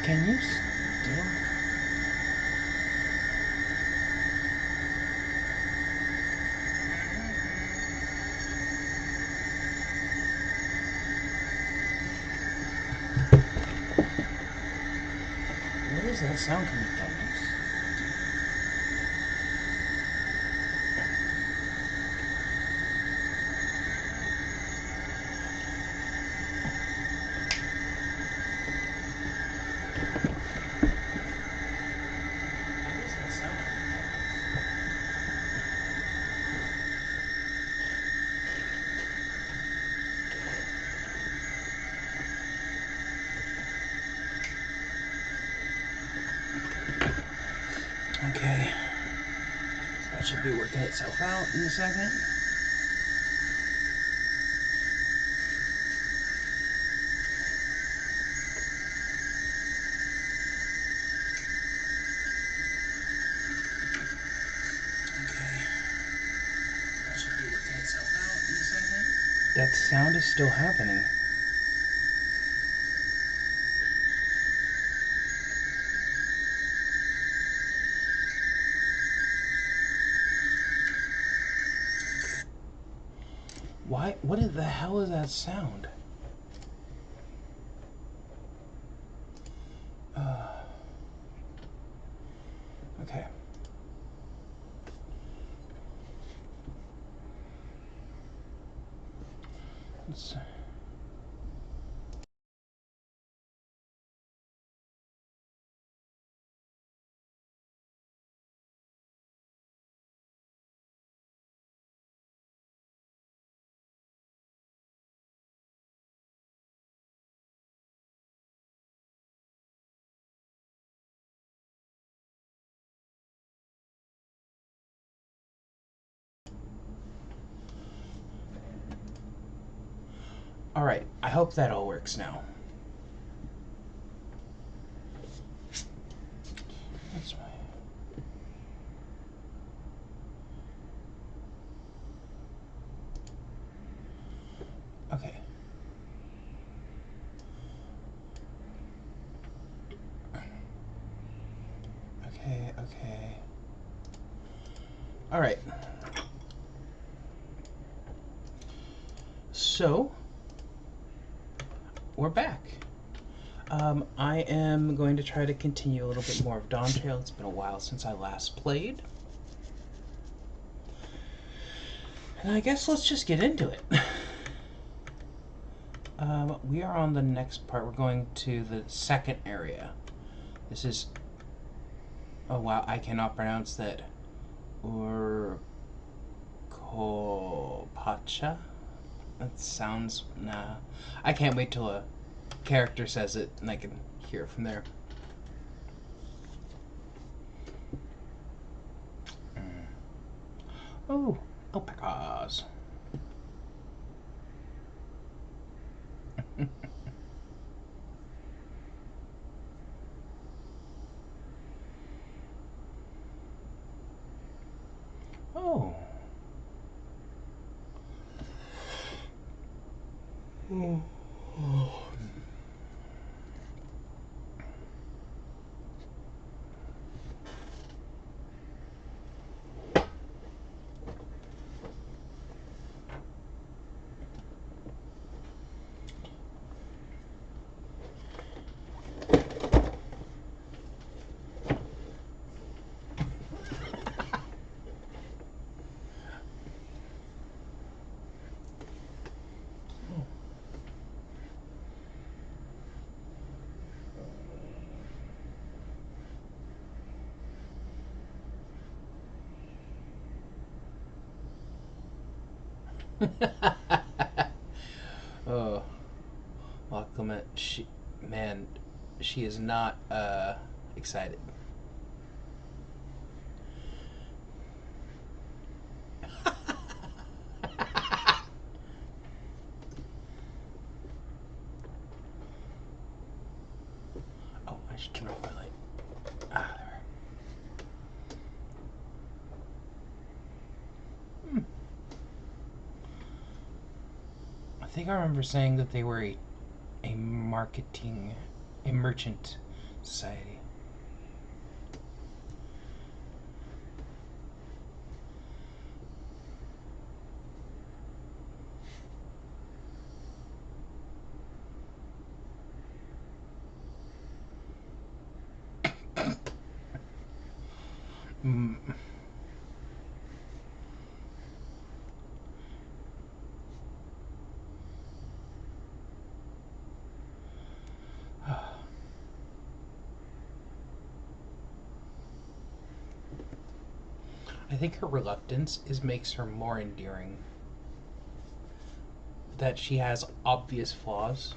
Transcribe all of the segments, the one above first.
Can you still? Where is that sound coming from? Okay, that should be working itself out in a second. Okay, that should be working itself out in a second. That sound is still happening. Why? What the hell is that sound? Okay. Let's... Alright, I hope that all works now. That's my... Okay. Okay. Alright. So, we're back. I am going to try to continue a little bit more of Dawntrail. It's been a while since I last played. And I guess let's just get into it. We are on the next part. We're going to the second area. This is... Oh wow, I cannot pronounce that. Urkopacha? That sounds... Nah. I can't wait till a character says it and I can hear it from there. Oh, alpacas. Oh. Oh. Oh, welcome. She is not excited. Oh, I should turn off my light. Ah, there. think I remember saying that they were a merchant society. Mm. I think her reluctance makes her more endearing. That she has obvious flaws.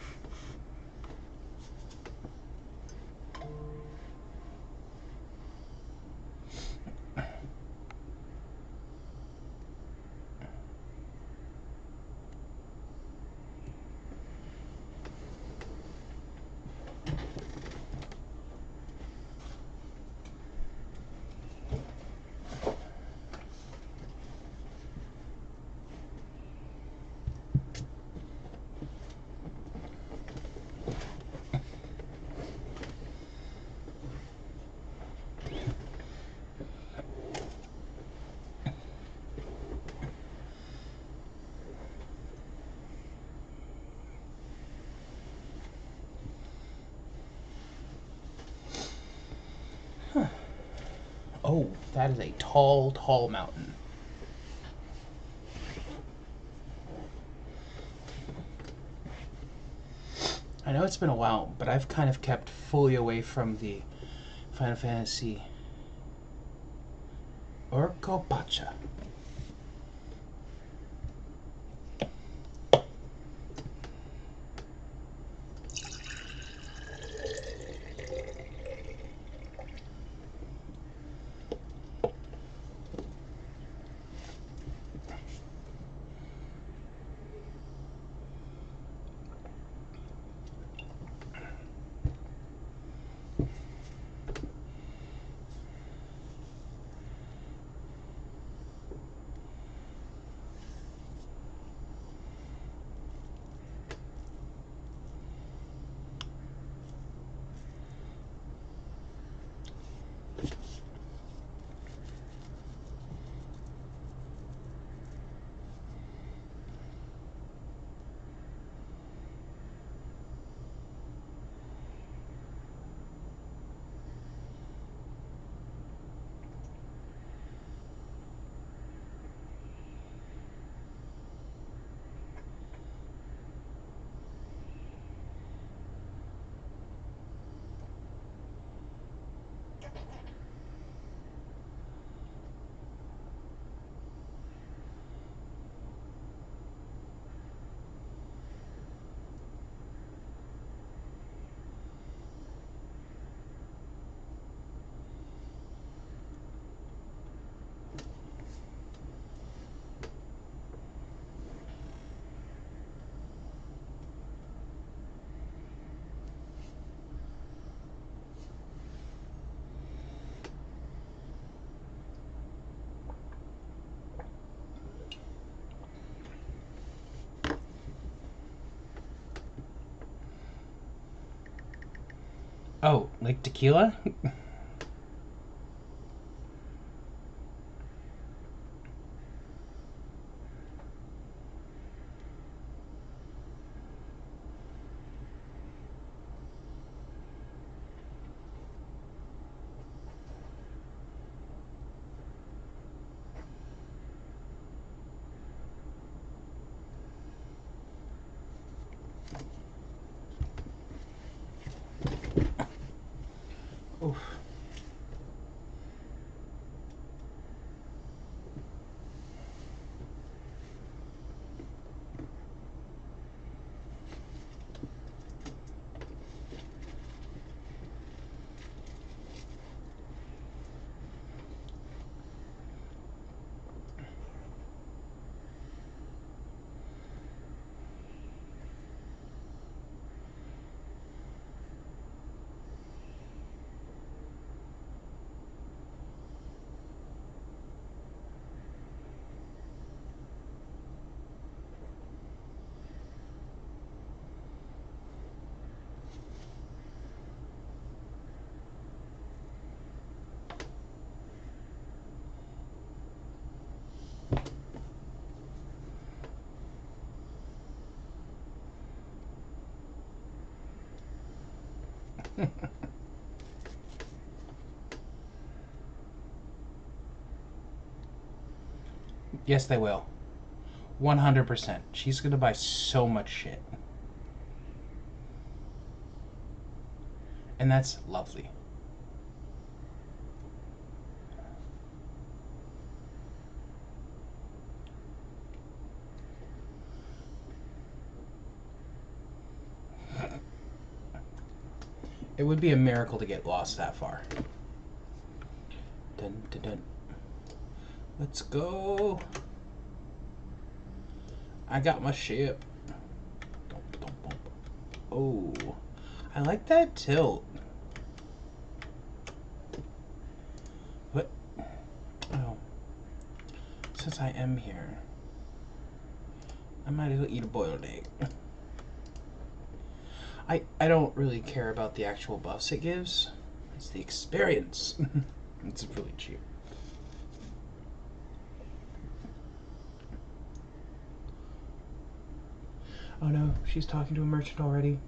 Oh, that is a tall, tall mountain. I know it's been a while, but I've kind of kept fully away from the Final Fantasy Orcopacha. Oh, like tequila? Oof. Yes, they will. 100%. She's gonna buy so much shit. And that's lovely. It would be a miracle to get lost that far. Dun, dun, dun. Let's go. I got my ship. Oh, I like that tilt. What? Oh, since I am here, I might as well eat a boiled egg. I don't really care about the actual buffs it gives. It's the experience. It's really cheap. Oh no, she's talking to a merchant already.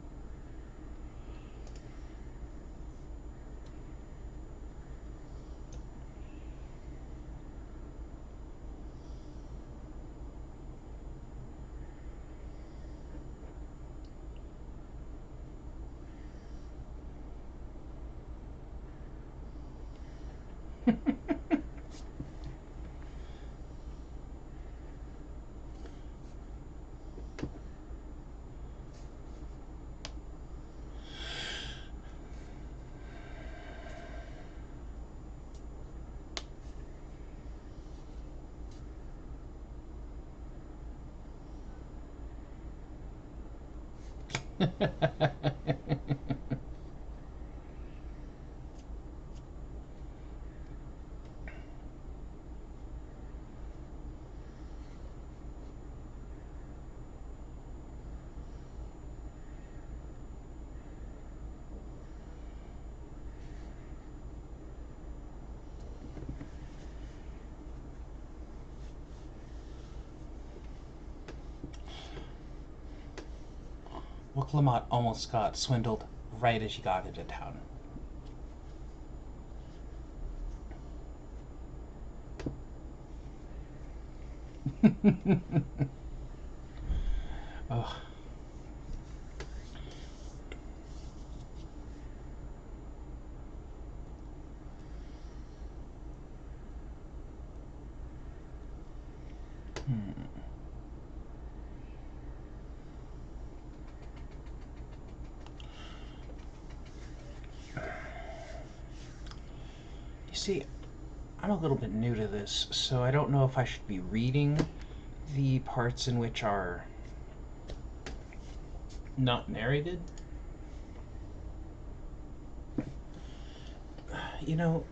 Well, Clement almost got swindled right as she got into town. Oh. You see, I'm a little bit new to this, so I don't know if I should be reading the parts in which are not narrated. You know,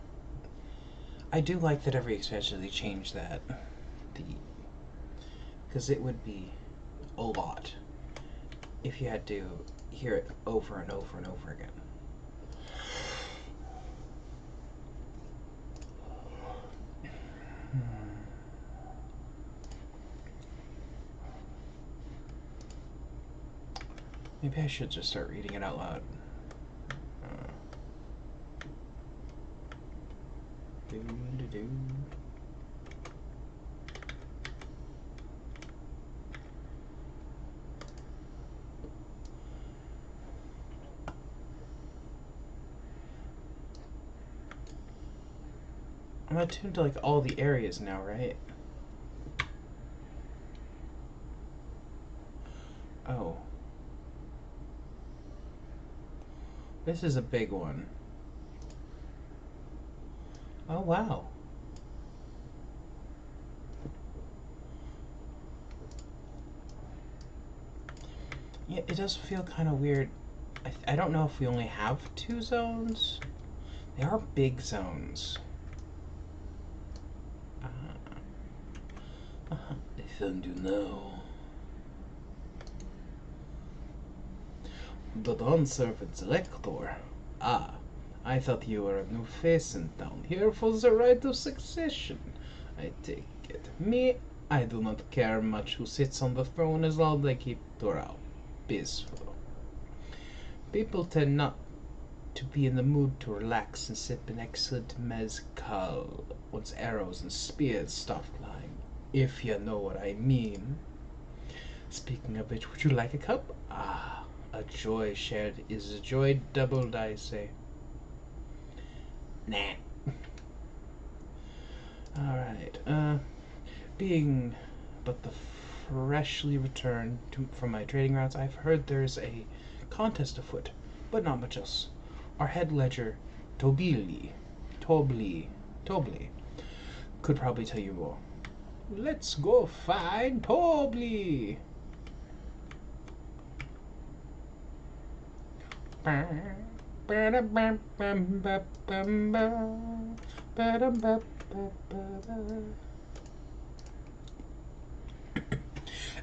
I do like that every expansion they change that. Because it would be a lot if you had to hear it over and over and over again. Maybe I should just start reading it out loud. I'm attuned to like all the areas now, right? Oh. This is a big one. Oh, wow. Yeah, it does feel kind of weird. I don't know if we only have 2 zones. They are big zones. I found you now. The Dawn Servant Selector. Ah, I thought you were a new face in town here for the right of succession. I take it. Me, I do not care much who sits on the throne as long as they keep Torah peaceful. People tend not to be in the mood to relax and sip an excellent mezcal once arrows and spears stop flying, if you know what I mean. Speaking of which, would you like a cup? Ah, a joy shared is a joy doubled, I say. Nah. Alright, being but the freshly returned from my trading rounds, I've heard there's a contest afoot, but not much else. Our head ledger, Toble, could probably tell you more. Let's go find Toble!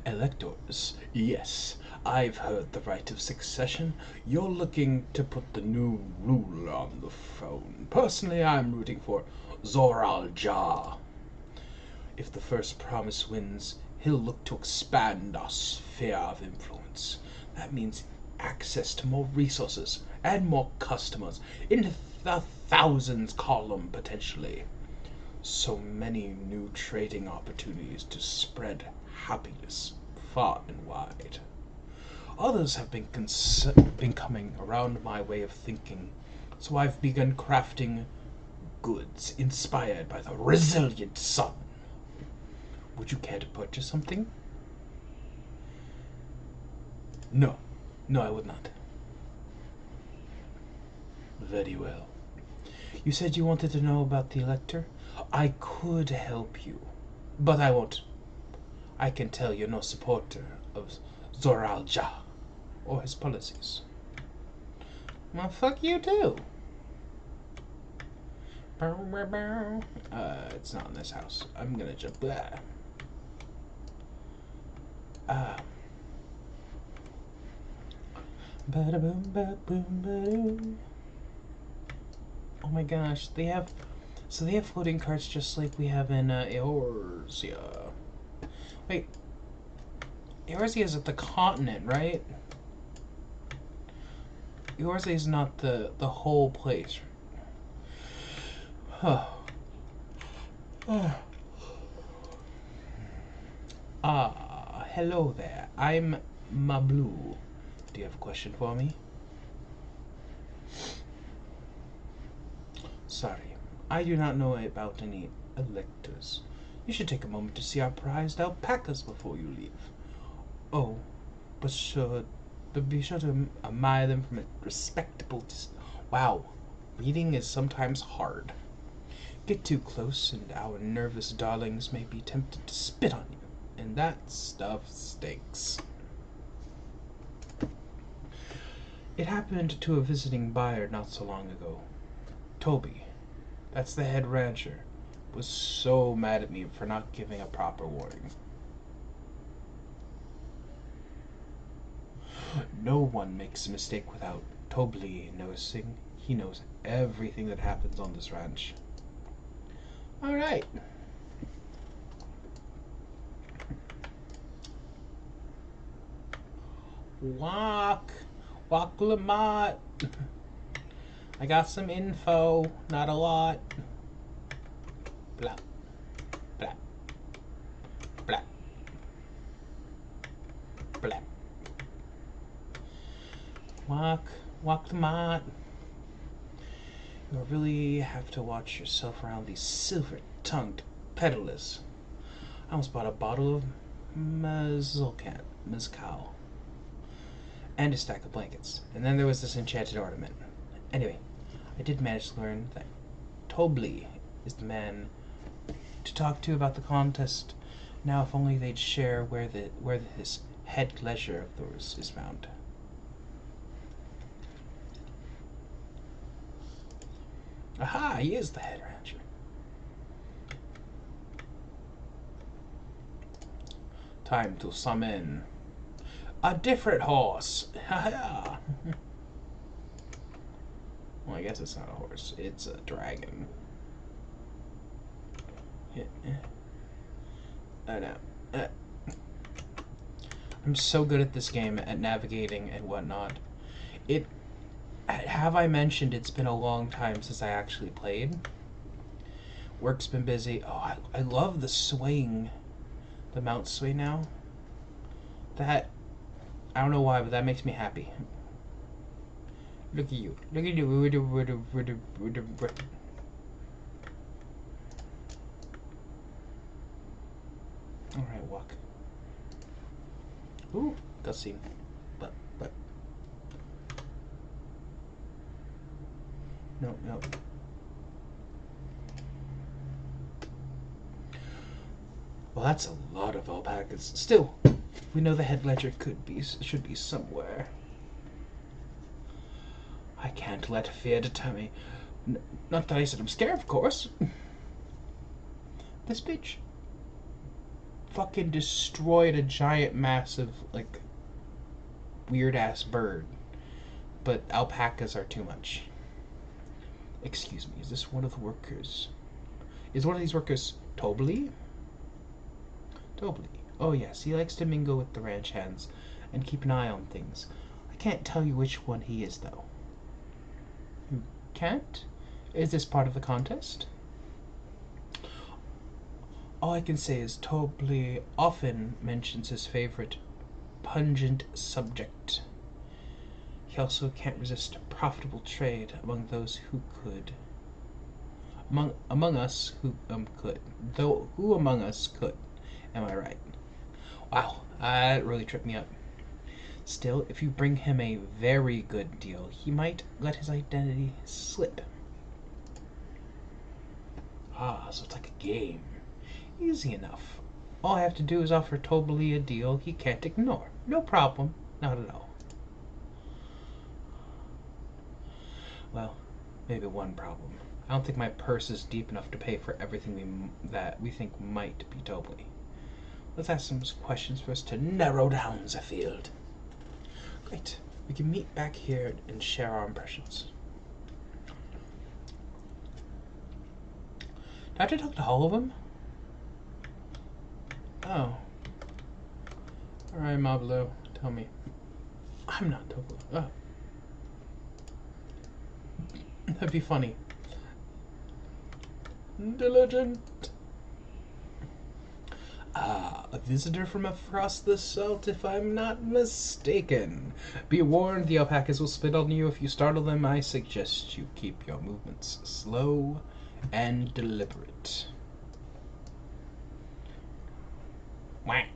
Electors, yes, I've heard the right of succession. You're looking to put the new ruler on the throne. Personally, I'm rooting for Zoral. If the first promise wins, he'll look to expand our sphere of influence. That means access to more resources and more customers, in the thousands column potentially. So many new trading opportunities to spread happiness far and wide. Others have been coming around my way of thinking, so I've begun crafting goods inspired by the resilient sun. Would you care to purchase something? No, I would not. Very well. You said you wanted to know about the Elector? I could help you, but I won't. I can tell you're no supporter of Zoral or his policies. Well, fuck you too. It's not in this house. I'm gonna jump there. Oh my gosh, they have floating carts just like we have in Eorzea. Wait, Eorzea is at the continent, right? Eorzea is not the whole place. Hello there. I'm Mablu. Do you have a question for me? Sorry, I do not know about any electors. You should take a moment to see our prized alpacas before you leave. Oh, but be sure to admire them from a respectable distance. Wow, reading is sometimes hard. Get too close and our nervous darlings may be tempted to spit on you, and that stuff stinks. It happened to a visiting buyer not so long ago. Toby, that's the head rancher, was so mad at me for not giving a proper warning. No one makes a mistake without Toby noticing. He knows everything that happens on this ranch. Alright. Walk Lamont. I got some info, not a lot. Blah. Blah. Blah. Blah. Walk Lamont. You really have to watch yourself around these silver-tongued peddlers. I almost bought a bottle of mezcal. And a stack of blankets. And then there was this enchanted ornament. Anyway, I did manage to learn that Toby is the man to talk to about the contest. Now, if only they'd share where this head ledger of theirs is found. Aha! He is the head rancher. Time to summon a different horse. Well, I guess it's not a horse. It's a dragon. Oh no. I'm so good at this game at navigating and whatnot. Have I mentioned it's been a long time since I actually played? Work's been busy. Oh, I love the swing. The mount sway now. That, I don't know why, but that makes me happy. Look at you. Look at you. Alright, walk. Ooh, cutscene. But. No. Well, that's a lot of alpacas. Still, we know the head ledger should be somewhere. I can't let fear deter me. Not that I said I'm scared, of course. This bitch fucking destroyed a giant, massive, like, weird-ass bird. But alpacas are too much. Excuse me, is this one of the workers? Is one of these workers Tobly? Tobly. Oh yes, he likes to mingle with the ranch hands and keep an eye on things. I can't tell you which one he is, though. You can't? Is this part of the contest? All I can say is Tobly often mentions his favorite pungent subject. He also can't resist profitable trade among those who could. Among us who could. Though who among us could? Am I right? Wow, that really tripped me up. Still, if you bring him a very good deal, he might let his identity slip. Ah, so it's like a game. Easy enough. All I have to do is offer Tobly a deal he can't ignore. No problem. Not at all. Well, maybe one problem. I don't think my purse is deep enough to pay for everything that we think might be Tobly. Let's ask some questions for us to narrow down the field. Great. We can meet back here and share our impressions. Do I have to talk to all of them? Oh. Alright, Mablo, tell me. I'm not Tobly. Oh. That'd be funny. Diligent. Ah, a visitor from across the salt, if I'm not mistaken. Be warned, the alpacas will spit on you if you startle them. I suggest you keep your movements slow and deliberate. Whack.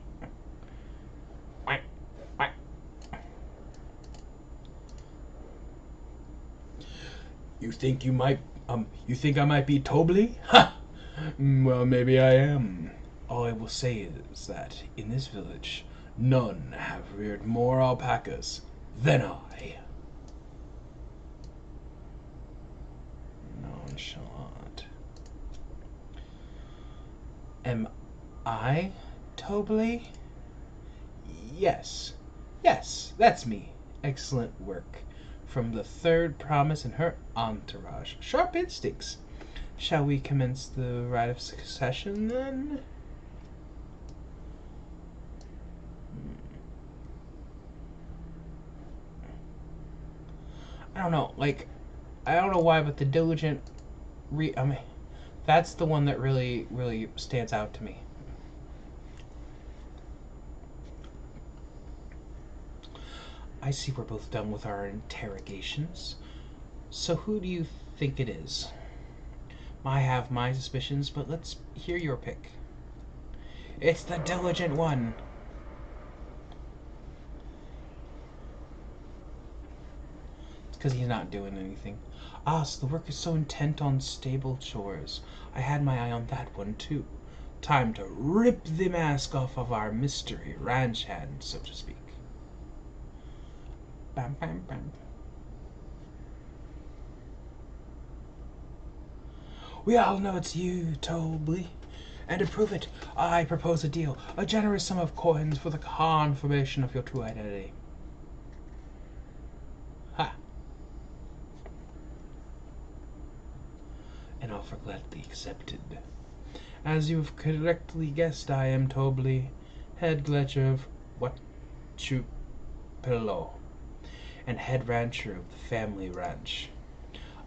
Whack. Whack. You think I might be Tobly? Ha! Well, maybe I am. All I will say is that, in this village, none have reared more alpacas than I. Nonchalant. Am I Tobly? Yes. Yes, that's me. Excellent work. From the third promise and her entourage. Sharp instincts. Shall we commence the rite of succession, then? I don't know, like, I don't know why, but the diligent that's the one that really, really stands out to me. I see we're both done with our interrogations. So who do you think it is? I have my suspicions, but let's hear your pick. It's the diligent one. Because he's not doing anything. Ah, so the work is so intent on stable chores. I had my eye on that one, too. Time to rip the mask off of our mystery ranch hand, so to speak. Bam, bam, bam. We all know it's you, Tobly. And to prove it, I propose a deal. A generous sum of coins for the confirmation of your true identity. Ha! An offer gladly accepted. As you've correctly guessed, I am Tobly, head ledger of Wachupillo. and head rancher of the family ranch.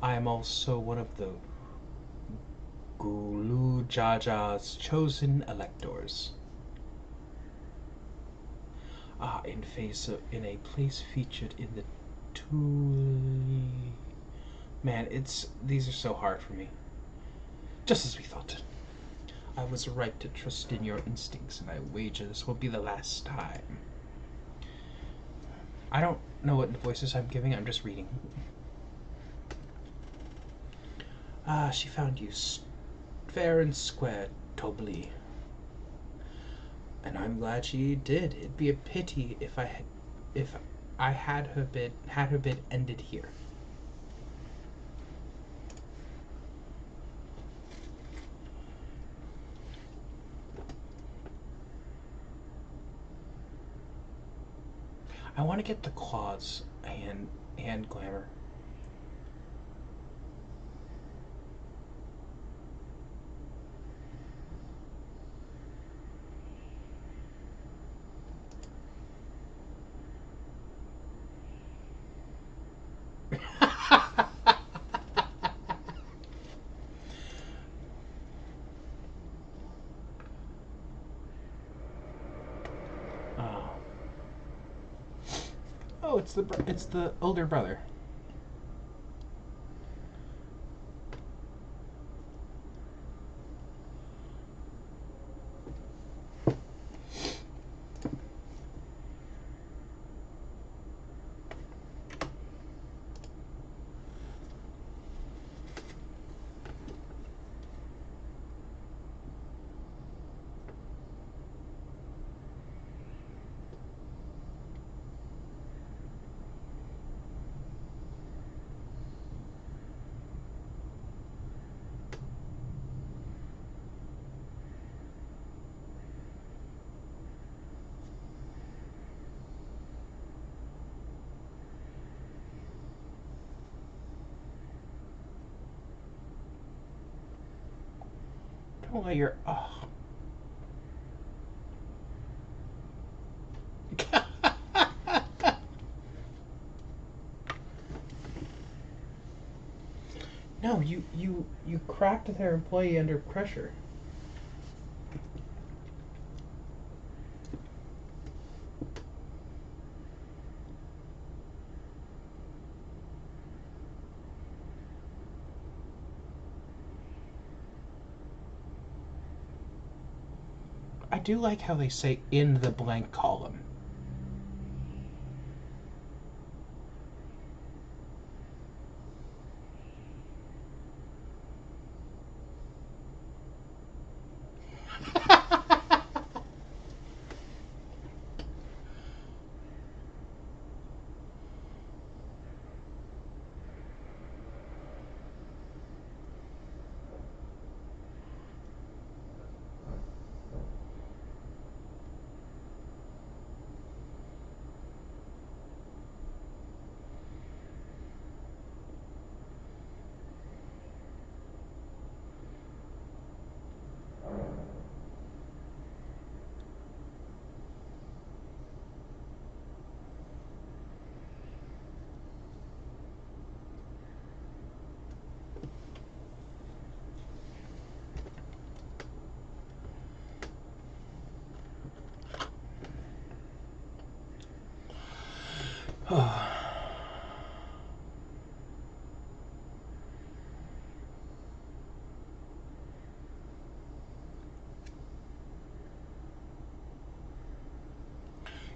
I am also one of the Gulu Jaja's chosen electors. In a place featured in the Tuli. Man, these are so hard for me. Just as we thought. I was right to trust in your instincts, and I wager this won't be the last time. I don't know what voices I'm giving, I'm just reading. She found you fair and square, Tobli. And I'm glad she did. It'd be a pity if I had her bid ended here. I want to get the claws and glamour. Oh, it's the older brother. Don't let your No, you cracked their employee under pressure. I do like how they say in the blank column.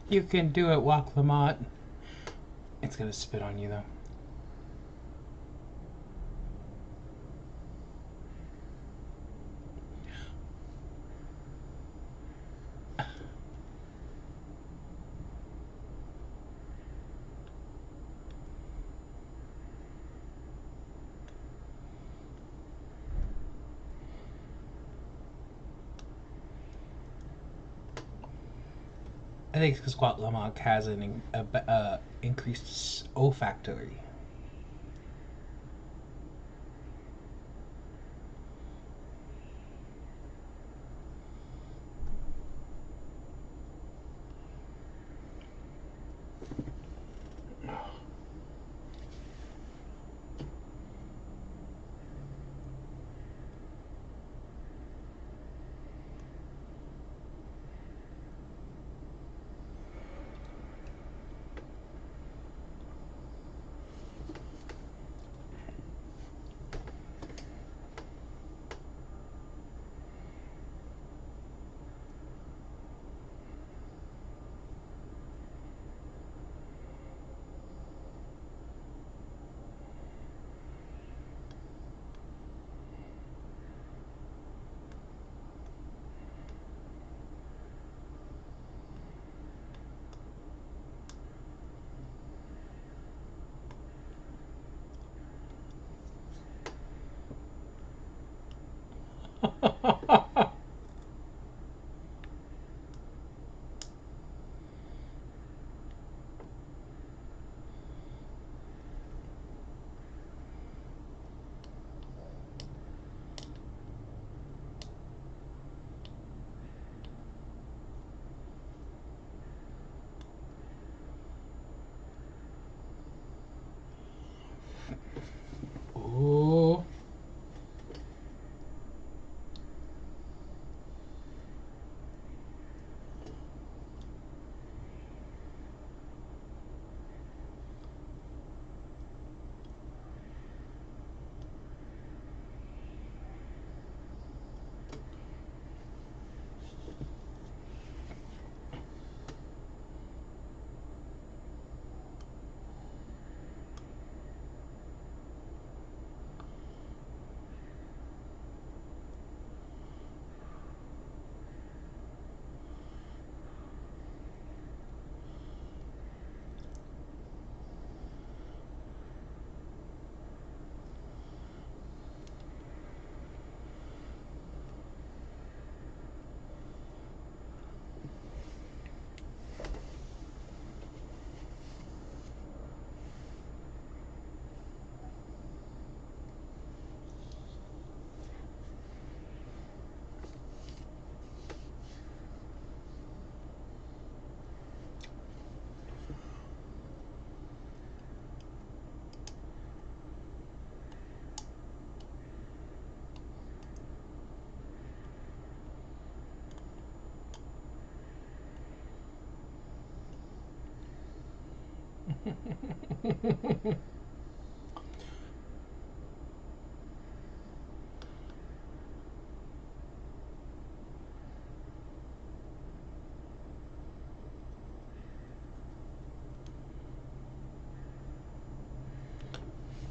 You can do it, Walk Lamont. It's gonna spit on you though. I think it's because Guatemala has an increased olfactory. Ooh.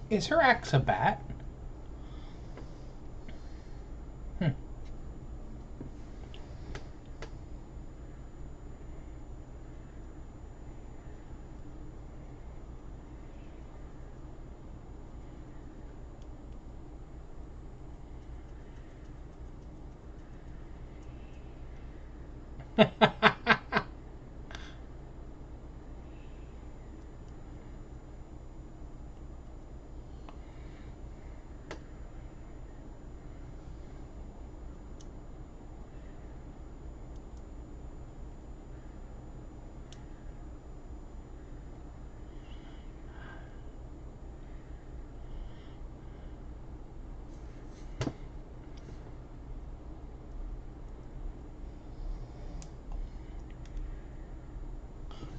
Is her axe a bat? Hmm.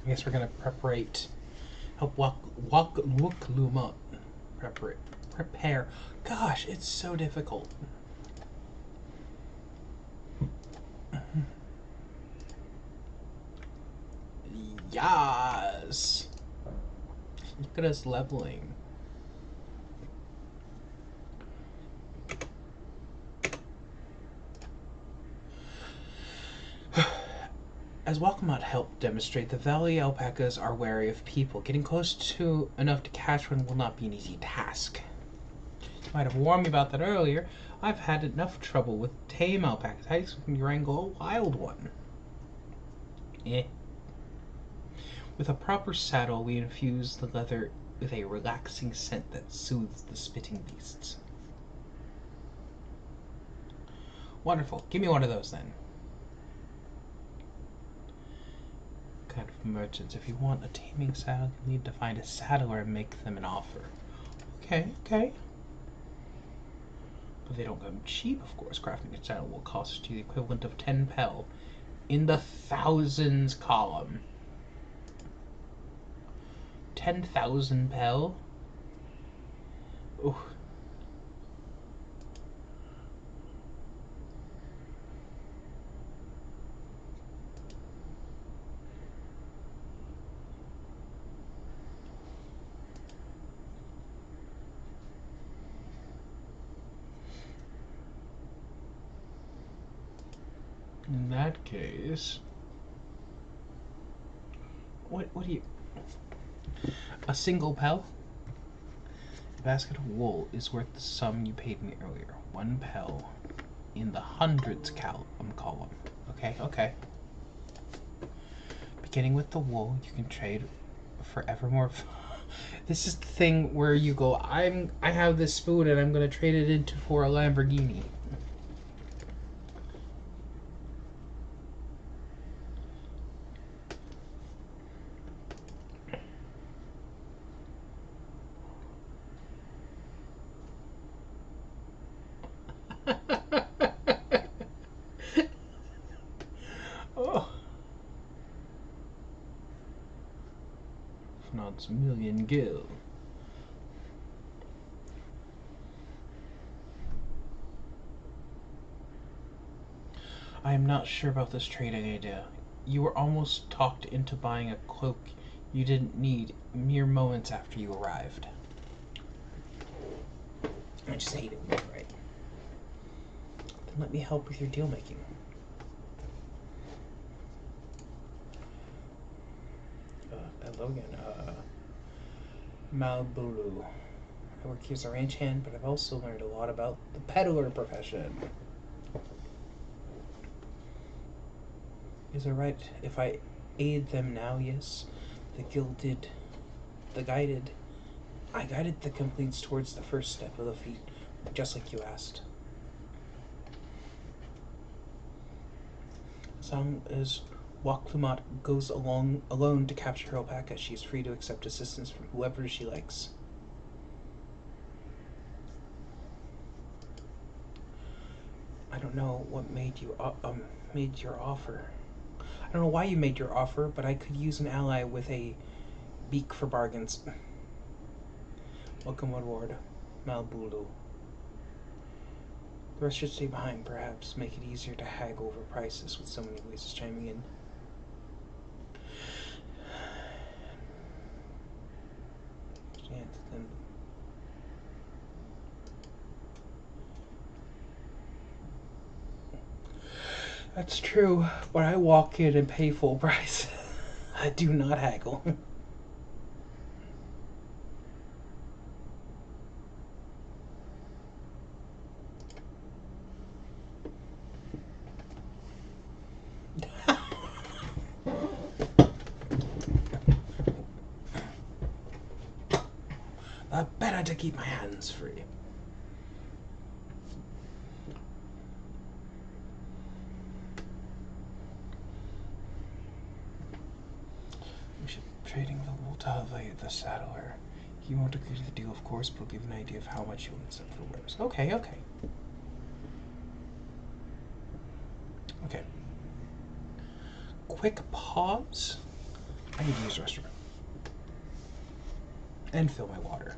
I guess we're gonna help look Luma, prepare. Gosh, it's so difficult. Yes. Look at us leveling. As Walkabout helped demonstrate, the valley alpacas are wary of people. Getting close to enough to catch one will not be an easy task. You might have warned me about that earlier. I've had enough trouble with tame alpacas. How do you expect me to wrangle a wild one? Eh. With a proper saddle, we infuse the leather with a relaxing scent that soothes the spitting beasts. Wonderful. Give me one of those then. Kind of merchants. If you want a taming saddle, you need to find a saddler and make them an offer. Okay, okay. But they don't come cheap, of course. Crafting a saddle will cost you the equivalent of 10 pel in the thousands column. 10,000 pel? Ooh. In that case, what do you? A single pel? A basket of wool is worth the sum you paid me earlier. 1 pel. in the hundreds column. Okay, okay. Beginning with the wool, you can trade forevermore. This is the thing where you go, I have this food and I'm gonna trade it into for a Lamborghini. Oh. Not million gil. I am not sure about this trading idea. You were almost talked into buying a cloak you didn't need mere moments after you arrived. I just hate it when you're right. Then let me help with your deal making. Hello again. Malbulu. I work here as a ranch hand, but I've also learned a lot about the peddler profession. Is it right if I aid them now? Yes. I guided the complaints towards the first step of the feat, just like you asked. As long as Waklumat goes alone to capture her alpaca, she is free to accept assistance from whoever she likes. I don't know what made your offer. I don't know why you made your offer, but I could use an ally with a beak for bargains. Welcome aboard, Malbulu. The rest should stay behind, perhaps. Make it easier to haggle over prices with so many voices chiming in. That's true, but I walk in and pay full price. I do not haggle. Better to keep my hands free. We should be trading the wool to the saddler. He won't agree to the deal, of course, but will give an idea of how much you'll accept for wares. Okay, okay. Okay. Quick pause. I need to use the restroom. And fill my water.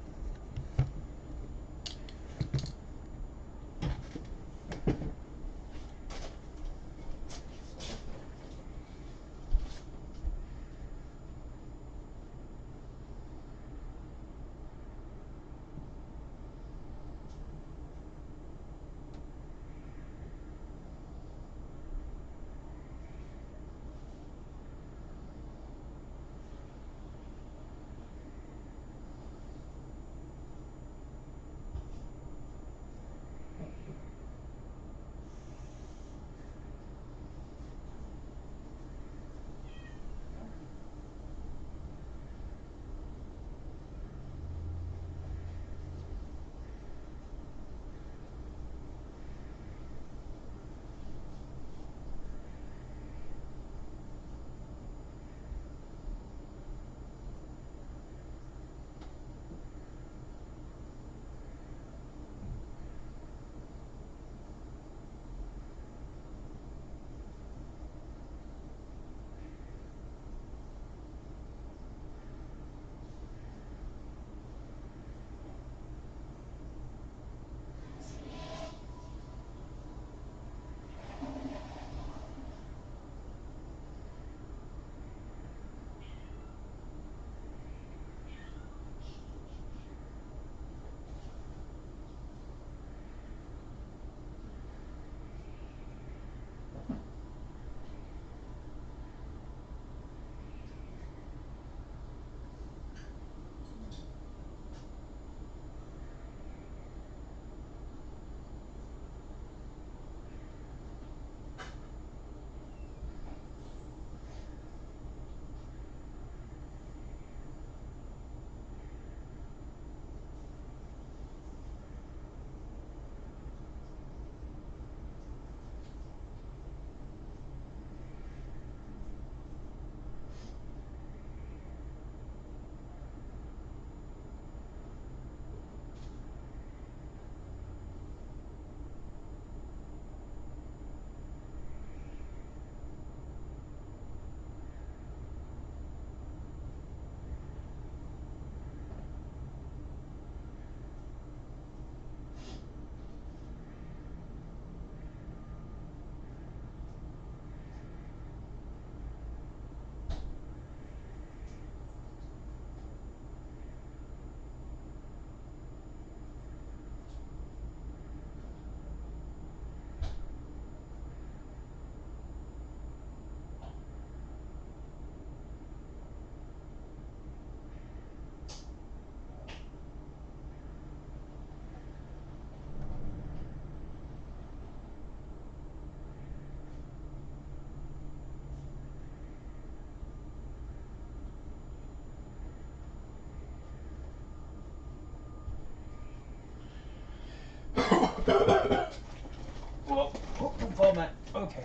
Whoa, don't fall, Matt. Okay.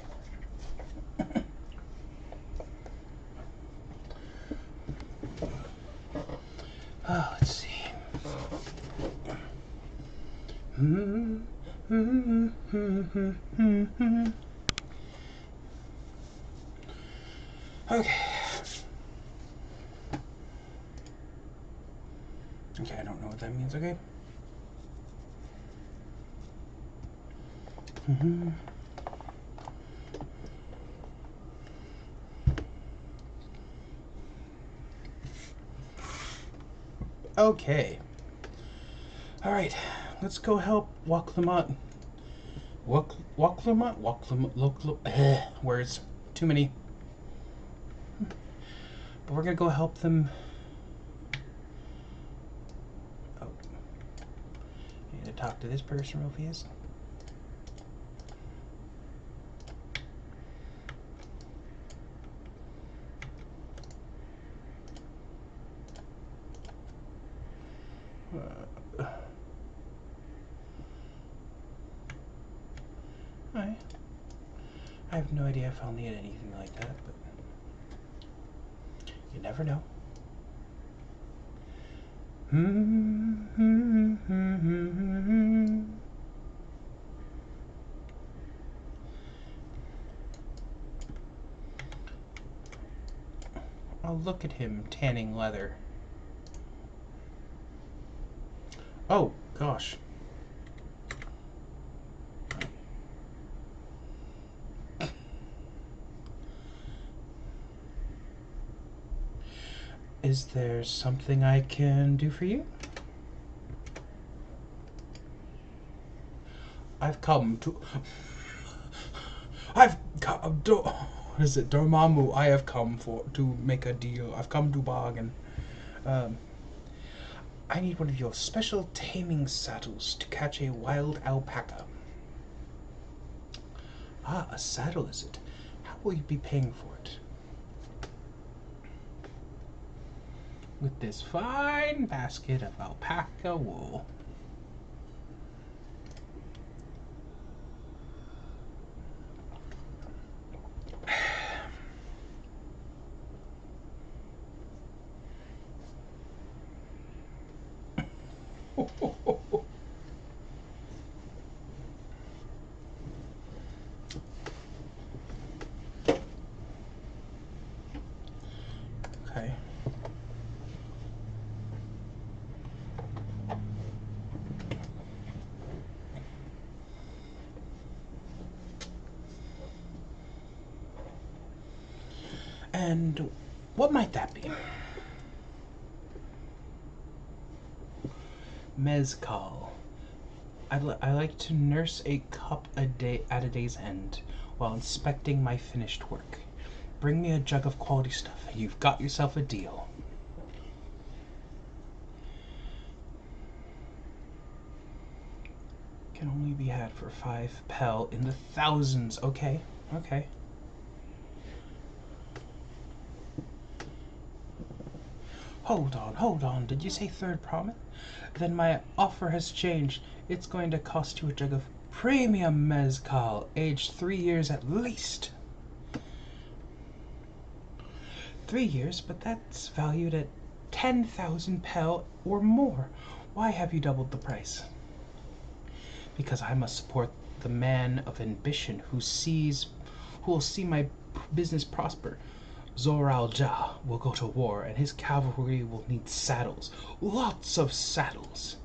Oh, let's see. Okay. Okay, I don't know what that means, okay? Okay. Alright, let's go help walk them out. Walk them out? Words. Too many. But we're gonna go help them. Oh. I need to talk to this person real fast. I have no idea if I'll need anything like that, but you never know. Oh, look at him tanning leather. Oh, gosh. Is there something I can do for you? I've come to... What is it? Dormammu, I have come to make a deal. I've come to bargain. I need one of your special taming saddles to catch a wild alpaca. Ah, a saddle is it? How will you be paying for it? With this fine basket of alpaca wool. Okay. And what might that be? Mezcal. I like to nurse a cup a day at a day's end while inspecting my finished work. Bring me a jug of quality stuff and you've got yourself a deal. Can only be had for 5 pel in the thousands. Okay, okay. Hold on. Did you say third promise? Then my offer has changed. It's going to cost you a jug of premium mezcal, aged 3 years at least. 3 years, but that's valued at 10,000 pel or more. Why have you doubled the price? Because I must support the man of ambition who will see my business prosper. Zor-al-Jah will go to war, and his cavalry will need saddles. Lots of saddles.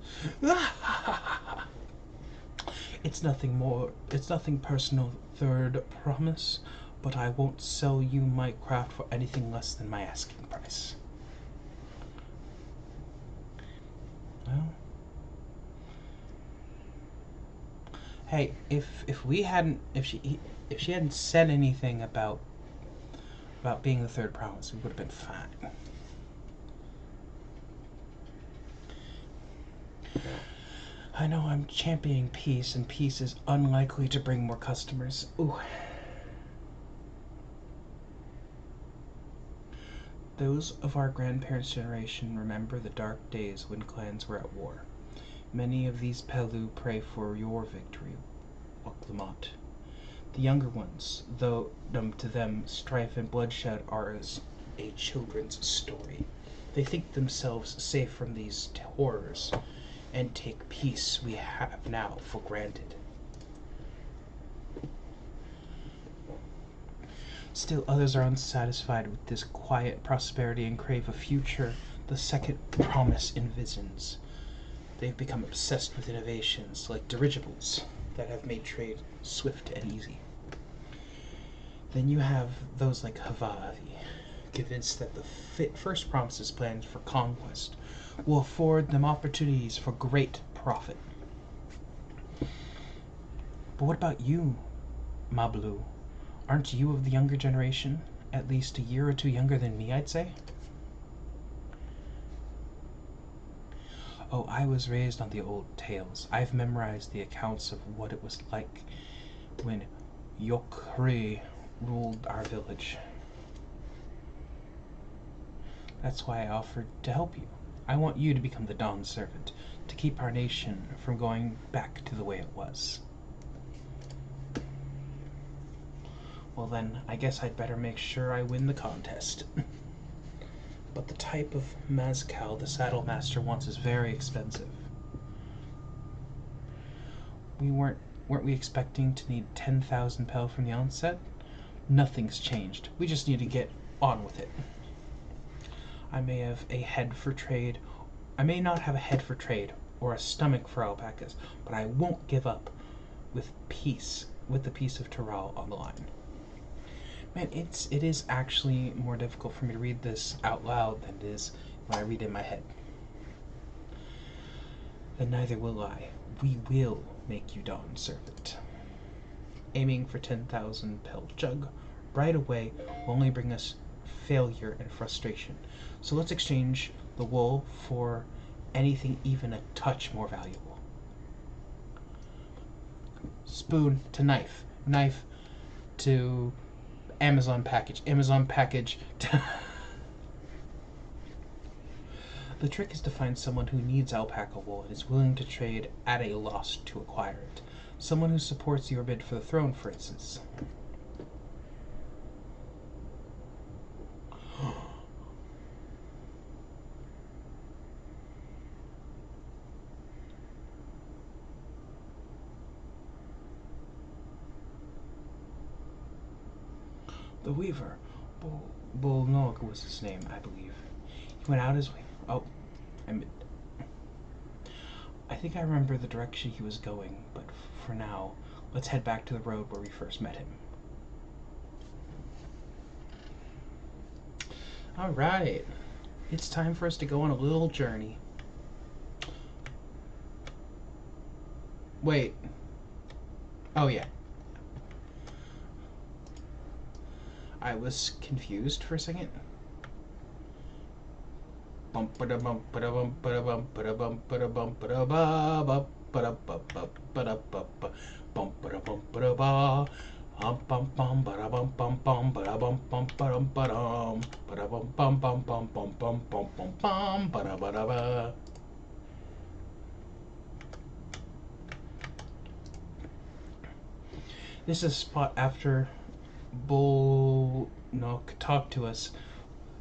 It's nothing personal, third promise, but I won't sell you my craft for anything less than my asking price. Well, hey, if she hadn't said anything about being the third promise, we would have been fine. I know I'm championing peace, and peace is unlikely to bring more customers. Ooh. Those of our grandparents' generation remember the dark days when clans were at war. Many of these Pelu pray for your victory, Oklamot. The younger ones, though to them strife and bloodshed are as a children's story. They think themselves safe from these horrors, and take peace we have now for granted. Still others are unsatisfied with this quiet prosperity and crave a future the second promise envisions. They've become obsessed with innovations like dirigibles that have made trade swift and easy. Then you have those like Havavi, convinced that the first promises planned for conquest will afford them opportunities for great profit. But what about you, Mablu? Aren't you of the younger generation? At least a year or two younger than me, I'd say. Oh, I was raised on the old tales. I've memorized the accounts of what it was like when Yokri ruled our village. That's why I offered to help you. I want you to become the Dawn Servant, to keep our nation from going back to the way it was. Well then, I guess I'd better make sure I win the contest. But the type of Mazcal the Saddle Master wants is very expensive. Weren't we expecting to need 10,000 pel from the onset? Nothing's changed. We just need to get on with it. I may have a head for trade. I may not have a head for trade or a stomach for alpacas, but I won't give up with the peace of Taral on the line. Man, it is actually more difficult for me to read this out loud than it is when I read it in my head. Then neither will I. We will make you Dawn Servant. Aiming for 10,000 pel jug right away will only bring us failure and frustration. So let's exchange the wool for anything even a touch more valuable. Spoon to knife. Knife to Amazon package. Amazon package to... The trick is to find someone who needs alpaca wool and is willing to trade at a loss to acquire it. Someone who supports your bid for the throne, for instance. The Weaver. Bolnog was his name, I believe. He went out his way. Oh, I think I remember the direction he was going, but for now, let's head back to the road where we first met him. Alright, it's time for us to go on a little journey. Wait. Oh yeah. I was confused for a second. Bump ba bump ba bump ba bump ba bump ba bump ba ba ba ba bump ba bump ba ba bum bum ba bum bum bum ba bum bum ba bum ba bum bum bum bum bum bum bum bum bum ba ba. This is a spot after Bolnog talked to us.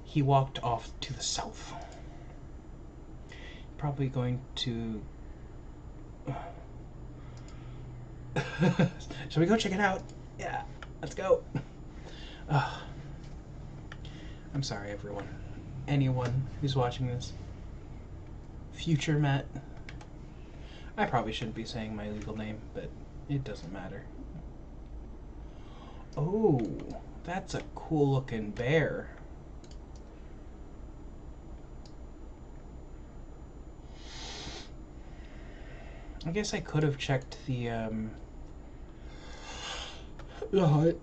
He walked off to the south. Probably going to... Shall we go check it out? Yeah, let's go. I'm sorry, everyone. Anyone who's watching this. Future Matt. I probably shouldn't be saying my legal name, but it doesn't matter. Oh, that's a cool looking bear. I guess I could have checked the hut.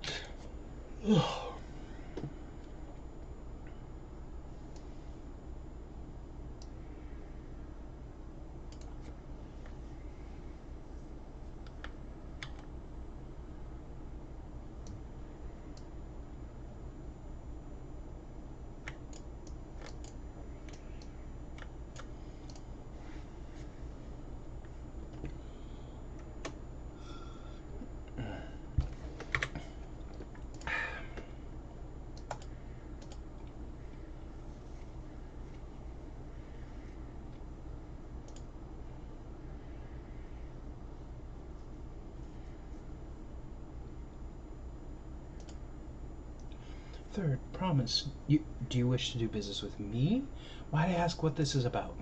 Third, promise. Do you wish to do business with me? Might I ask what this is about?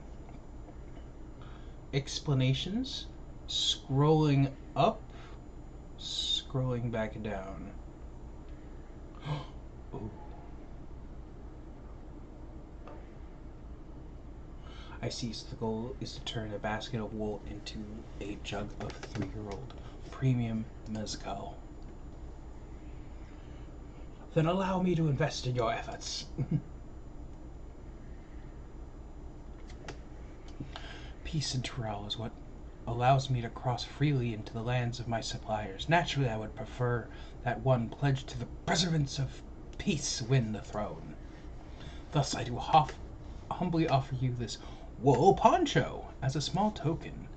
Explanations? Scrolling up, scrolling back down. Ooh. I see, so the goal is to turn a basket of wool into a jug of 3-year-old premium mezcal. Then allow me to invest in your efforts. Peace and Tyrell is what allows me to cross freely into the lands of my suppliers. Naturally, I would prefer that one pledged to the preservance of peace win the throne. Thus, I do humbly offer you this wool poncho as a small token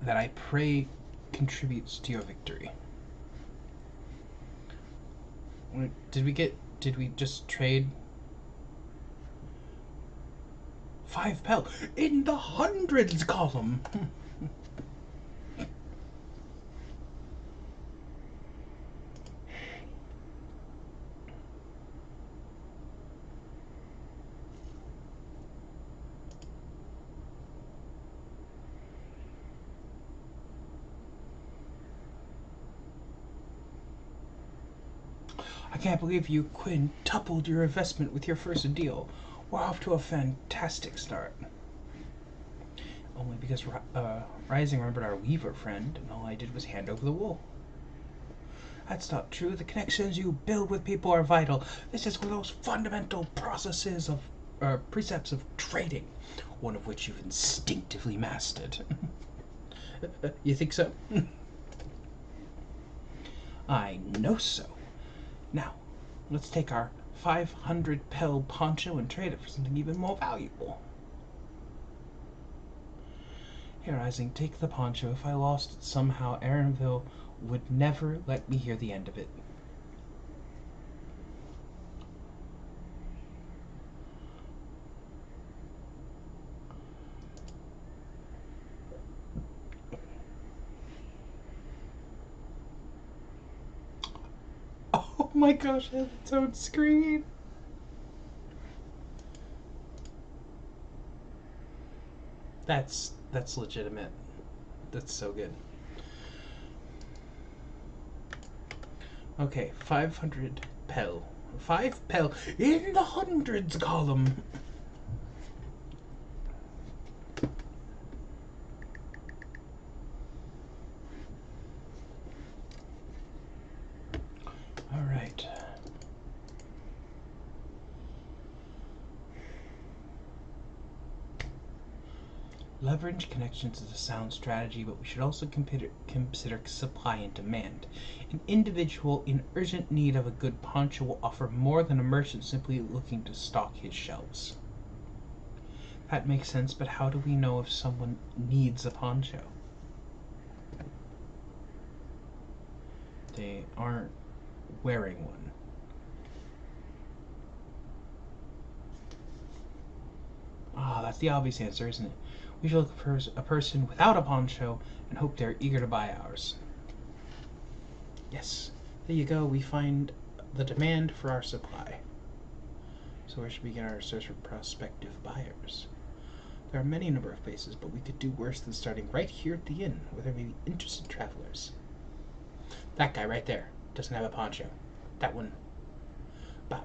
that I pray contributes to your victory. Did we just trade 5 pel in the hundreds column? I can't believe you quintupled your investment with your first deal. We're off to a fantastic start. Only because Rising remembered our weaver friend, and all I did was hand over the wool. That's not true. The connections you build with people are vital. This is one of those fundamental precepts of trading, one of which you've instinctively mastered. You think so? I know so. Now, let's take our 500 pel poncho and trade it for something even more valuable. Here, Rising, take the poncho. If I lost it somehow, Aaronville would never let me hear the end of it. Oh my gosh, it has its own screen. That's legitimate. That's so good. Okay, 500 pel. 5 pel in the hundreds column. All right. Leverage connections is a sound strategy, but we should also consider supply and demand. An individual in urgent need of a good poncho will offer more than a merchant simply looking to stock his shelves. That makes sense, but how do we know if someone needs a poncho? They aren't wearing one. Ah, that's the obvious answer, isn't it? We should look for a person without a poncho and hope they're eager to buy ours. Yes, there you go. We find the demand for our supply. So where should we begin our search for prospective buyers? There are many number of places, but we could do worse than starting right here at the inn, where there may be interested travelers. That guy right there doesn't have a poncho. That one. But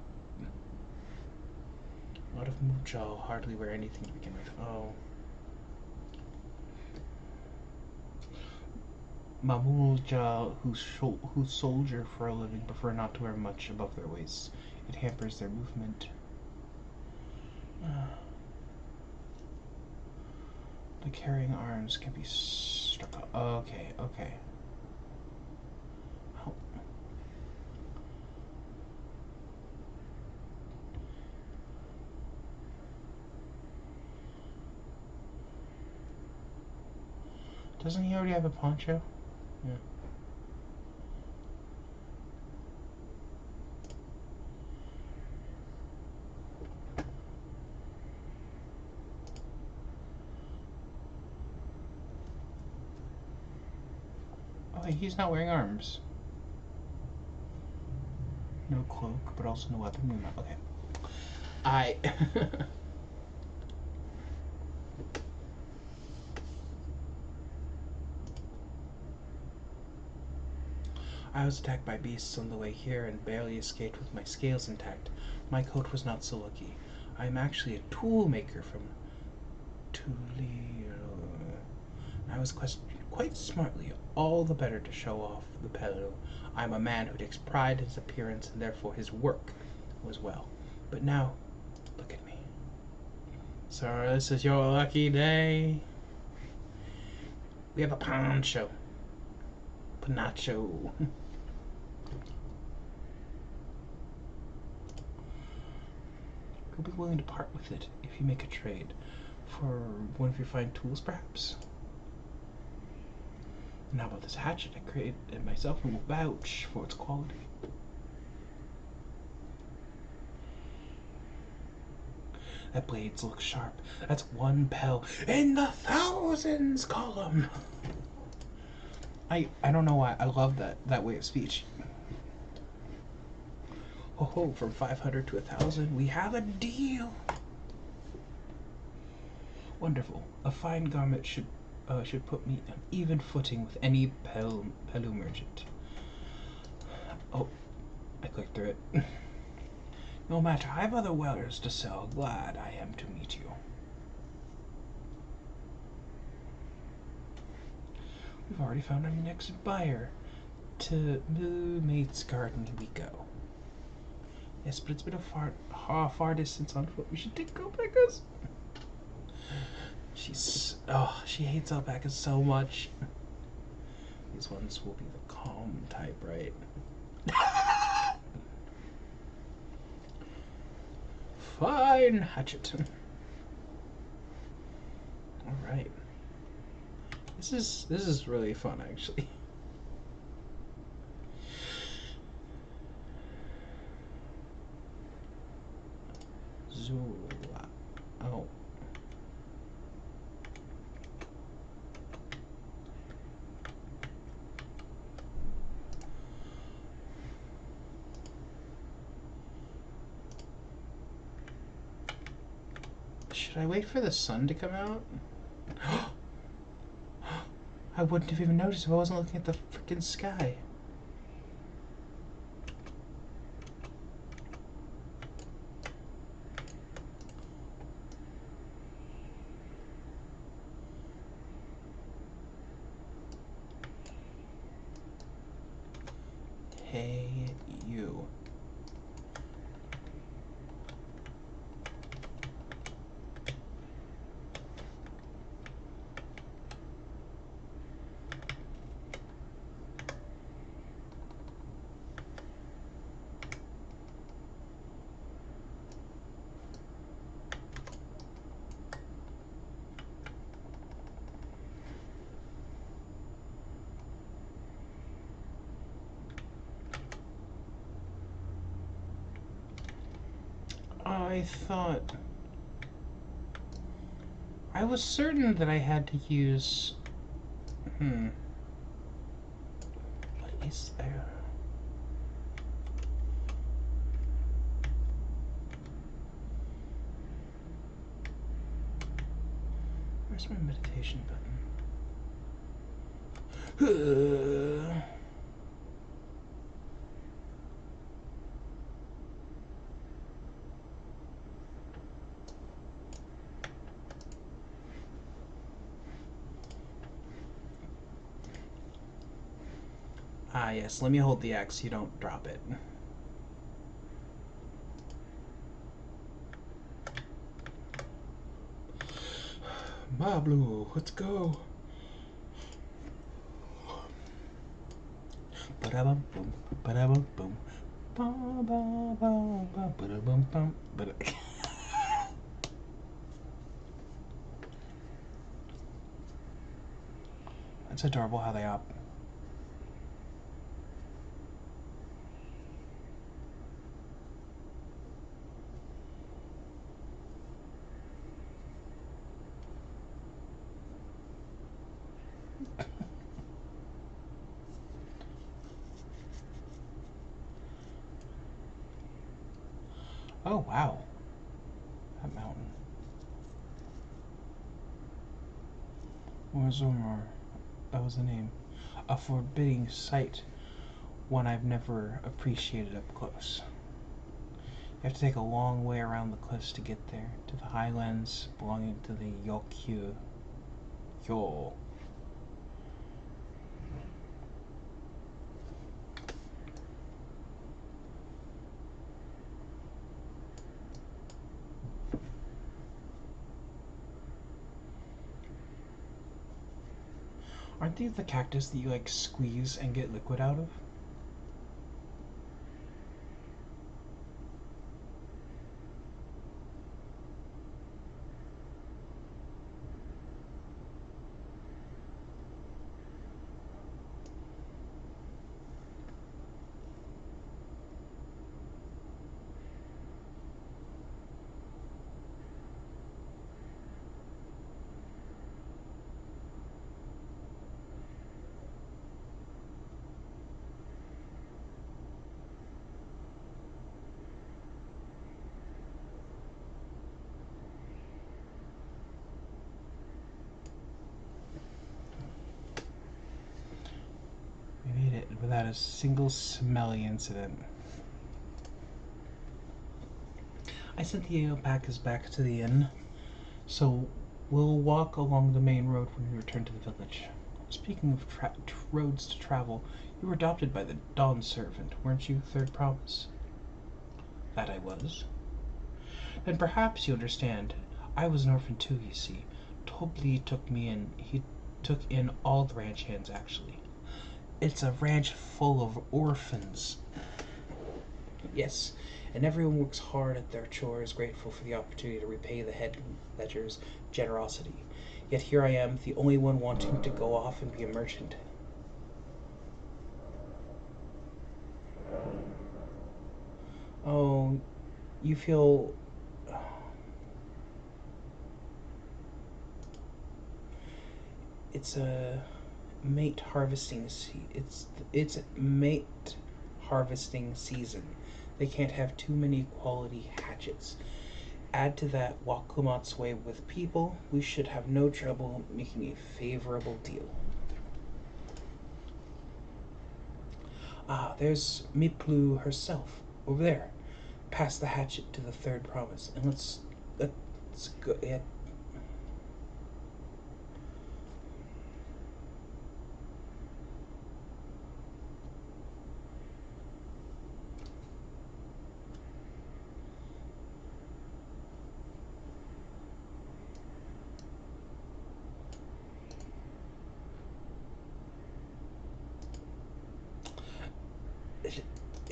a lot of Moojaw hardly wear anything to begin with. Oh. Mamulja, who soldier for a living, prefer not to wear much above their waists. It hampers their movement. The carrying arms can be struck up. Okay, okay. Oh. Doesn't he already have a poncho? Yeah. Oh, he's not wearing arms. No cloak, but also no weapon movement. Okay. I was attacked by beasts on the way here and barely escaped with my scales intact. My coat was not so lucky. I am actually a tool maker from Tuli. I was quite smartly, all the better to show off the Pelu. I am a man who takes pride in his appearance and therefore his work as well. But now, look at me. So this is your lucky day. We have a poncho. Panacho. You'll be willing to part with it if you make a trade for one of your fine tools, perhaps? And how about this hatchet? I created it myself and will vouch for its quality. That blades look sharp. That's one pel in the thousands column. I don't know why. I love that way of speech. Oh, from 500 to 1,000, we have a deal. Wonderful. A fine garment should put me on even footing with any Pelu merchant. Oh, I clicked through it. No matter, I have other wares to sell. Glad I am to meet you. We've already found our next buyer. To Moo Mate's garden we go. Yes, but it's been a far distance on foot. We should take alpacas. She hates alpacas so much. These ones will be the calm type, right? Fine, hatchet. All right. This is really fun, actually. Zula. Oh. Should I wait for the sun to come out? I wouldn't have even noticed if I wasn't looking at the freaking sky. Hey, you. I thought... I was certain that I had to use... What is there? Where's my meditation button? Ah, yes, let me hold the X, you don't drop it. Mablu, let's go. Ba-da-bum boom, ba-da-bum boom. Ba-ba-ba-ba, ba-da-bum bum, ba-da. It's adorable how they op. Oh, wow. That mountain. Warzomar. That was the name. A forbidding sight. One I've never appreciated up close. You have to take a long way around the cliffs to get there, to the highlands belonging to the Yokyu. Yo. Aren't these the cactus that you like squeeze and get liquid out of? We made it without a single smelly incident. I sent the alpacas back to the inn, so we'll walk along the main road when we return to the village. Speaking of roads to travel, you were adopted by the Dawn Servant, weren't you, Third Promise? That I was. Then perhaps you understand. I was an orphan too, you see. Tobli took me in. He took in all the ranch hands, actually. It's a ranch full of orphans. Yes, and everyone works hard at their chores, grateful for the opportunity to repay the head ledger's generosity. Yet here I am, the only one wanting to go off and be a merchant. Oh, you feel... It's a mate harvesting it's mate harvesting season. They can't have too many quality hatchets. Add to that Wakumat's way with people, we should have no trouble making a favorable deal. Ah, there's Miplu herself, over there. Pass the hatchet to the Third Promise, and let's go. Yeah.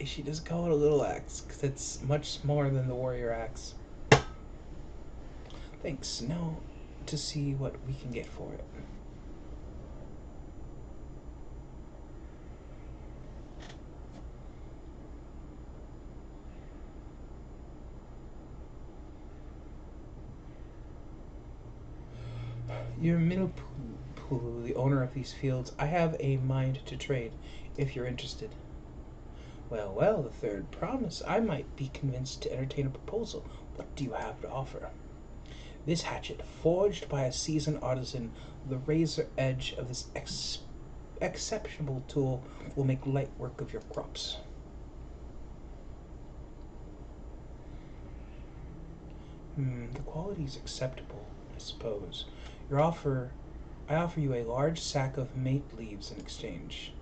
She does call it a little axe, because it's much smaller than the warrior axe. Thanks. Now to see what we can get for it. You're Minopulu, the owner of these fields. I have a mind to trade, if you're interested. Well, well, the Third Promise. I might be convinced to entertain a proposal. What do you have to offer? This hatchet, forged by a seasoned artisan, the razor edge of this exceptional tool will make light work of your crops. The quality is acceptable, I suppose. I offer you a large sack of mate leaves in exchange.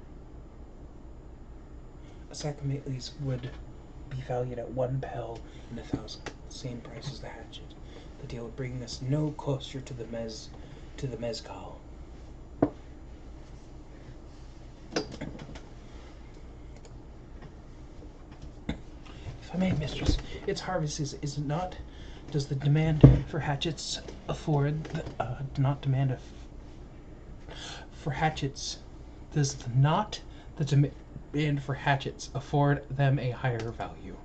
A sack of mate leaves would be valued at 1 pel and 1,000, same price as the hatchet. The deal would bring us no closer to the mezcal. If I may, mistress, it's harvest season, is it not? Does the demand for hatchets afford not demand for hatchets? Does not the demand for hatchets afford them a higher value?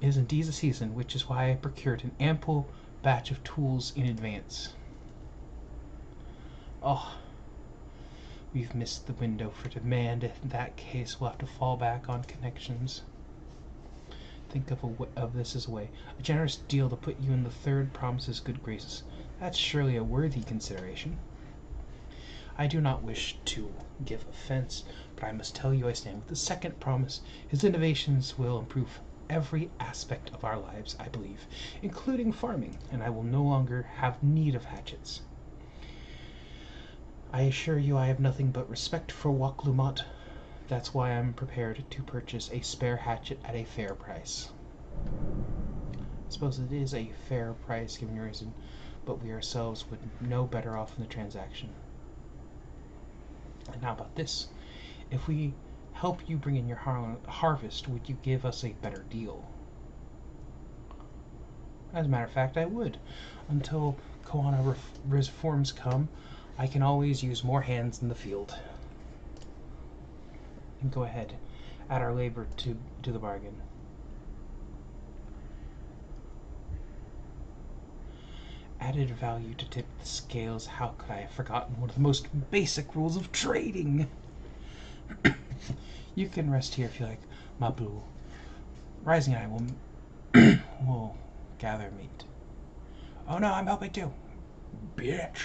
It is indeed the season, which is why I procured an ample batch of tools in advance. Oh, we've missed the window for demand. In that case, we'll have to fall back on connections. think of this as a way. A generous deal to put you in the third promise's good graces. That's surely a worthy consideration. I do not wish to give offense, but I must tell you I stand with the second promise. His innovations will improve every aspect of our lives, I believe, including farming, and I will no longer have need of hatchets. I assure you I have nothing but respect for Waklumat. That's why I'm prepared to purchase a spare hatchet at a fair price. I suppose it is a fair price given your reason, but we ourselves would know better off in the transaction. And how about this? If we help you bring in your harvest, would you give us a better deal? As a matter of fact, I would. Until Koana reforms come, I can always use more hands in the field. And go ahead, add our labor to the bargain. Added value to tip the scales. How could I have forgotten one of the most basic rules of trading? You can rest here if you like, Mabu. Rising and I will gather meat. Oh no, I'm helping too. Bitch.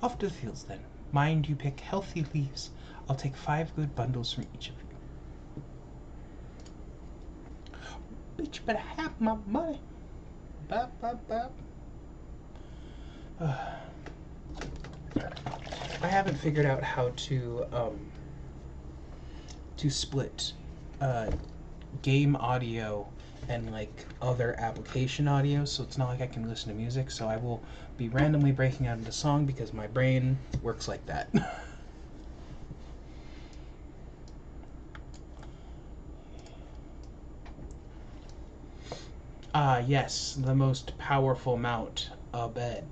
Off to the fields then. Mind you pick healthy leaves. I'll take 5 good bundles from each of you. Bitch, better have my money. Bop, bop, bop. I haven't figured out how to split game audio and like other application audio, so it's not like I can listen to music, so I will be randomly breaking out into song because my brain works like that. Ah, yes, the most powerful mount, a bed.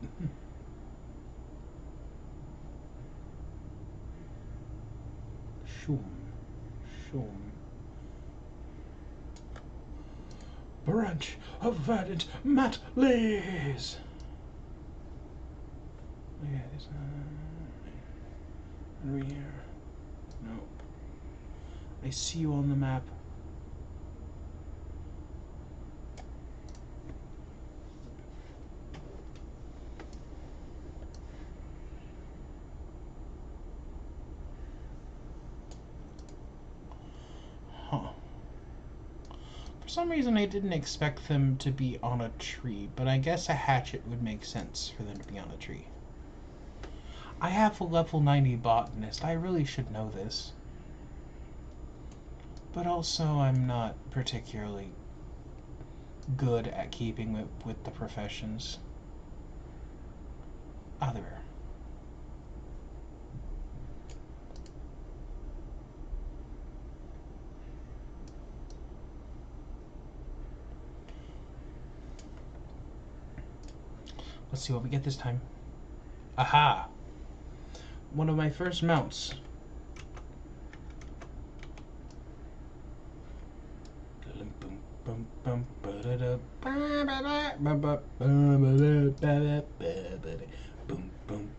Shum, shum. Branch of verdant mat lays. Yeah, this over here. Nope. I see you on the map. Huh. For some reason I didn't expect them to be on a tree, but I guess a hatchet would make sense for them to be on a tree. I have a level 90 botanist. I really should know this. But also I'm not particularly good at keeping with the professions. Ah, there. Let's see what we get this time. Aha! One of my first mounts. Boom, boom,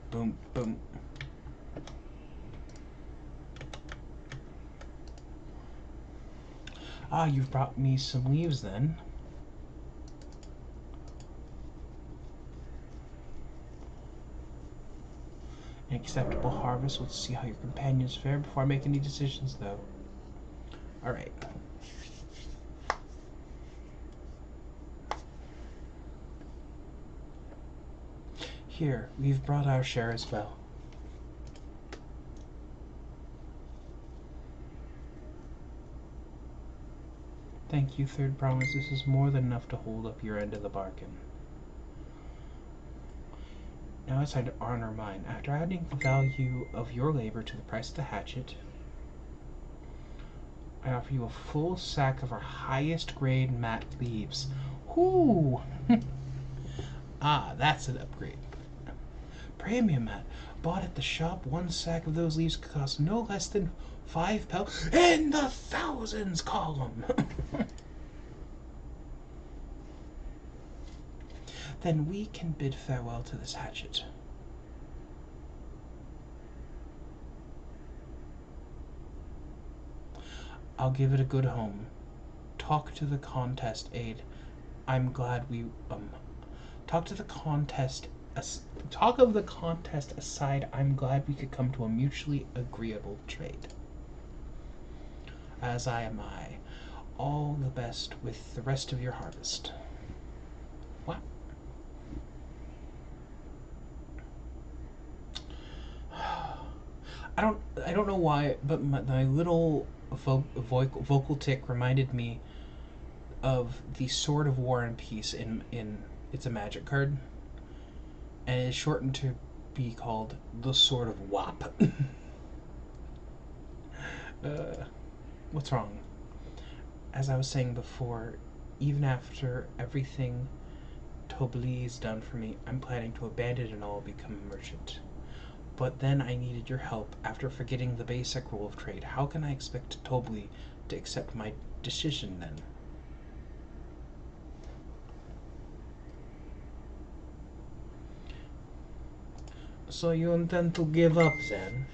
boom, boom. Ah, you've brought me some leaves then. An acceptable harvest. Let's see how your companions fare before I make any decisions, though. Alright. Here, we've brought our share as well. Thank you, third promise. This is more than enough to hold up your end of the bargain. Now it's time to honor mine. After adding the value of your labor to the price of the hatchet, I offer you a full sack of our highest grade mat leaves. Whoo! Ah, that's an upgrade. Premium mat. Bought at the shop, 1 sack of those leaves cost no less than 5 pelts in the thousands column. Then we can bid farewell to this hatchet. I'll give it a good home. talk to the contest aide. I'm glad we talk to the contest. Talk of the contest aside, I'm glad we could come to a mutually agreeable trade. As I am I. All the best with the rest of your harvest. What? I don't know why, but my little vocal tick reminded me of the Sword of War and Peace in it's a magic card, and it's shortened to be called the Sword of Wap. What's wrong? As I was saying before, even after everything Toblee's done for me, I'm planning to abandon it all, become a merchant. But then I needed your help after forgetting the basic rule of trade. How can I expect Toblee to accept my decision then? So you intend to give up then?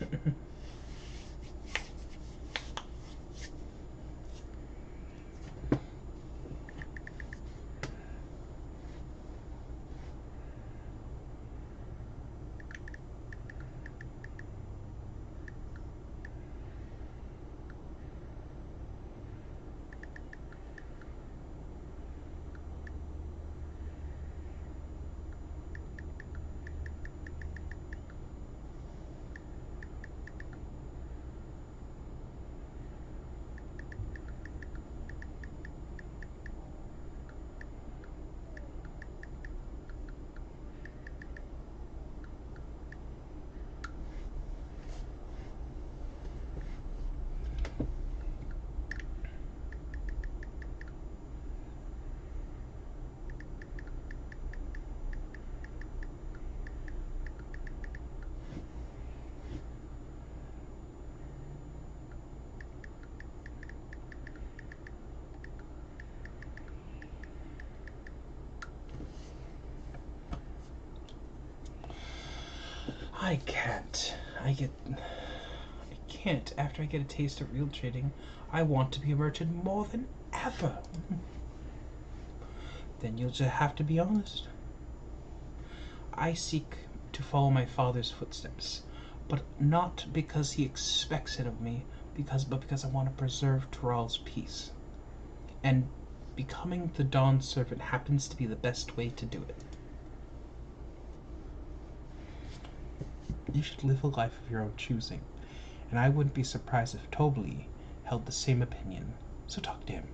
I can't. I can't. After I get a taste of real trading, I want to be a merchant more than ever. Then you'll just have to be honest. I seek to follow my father's footsteps, but not because he expects it of me, but because I want to preserve Tural's peace. And becoming the Dawn Servant happens to be the best way to do it. You should live a life of your own choosing, and I wouldn't be surprised if Toblee held the same opinion. So talk to him.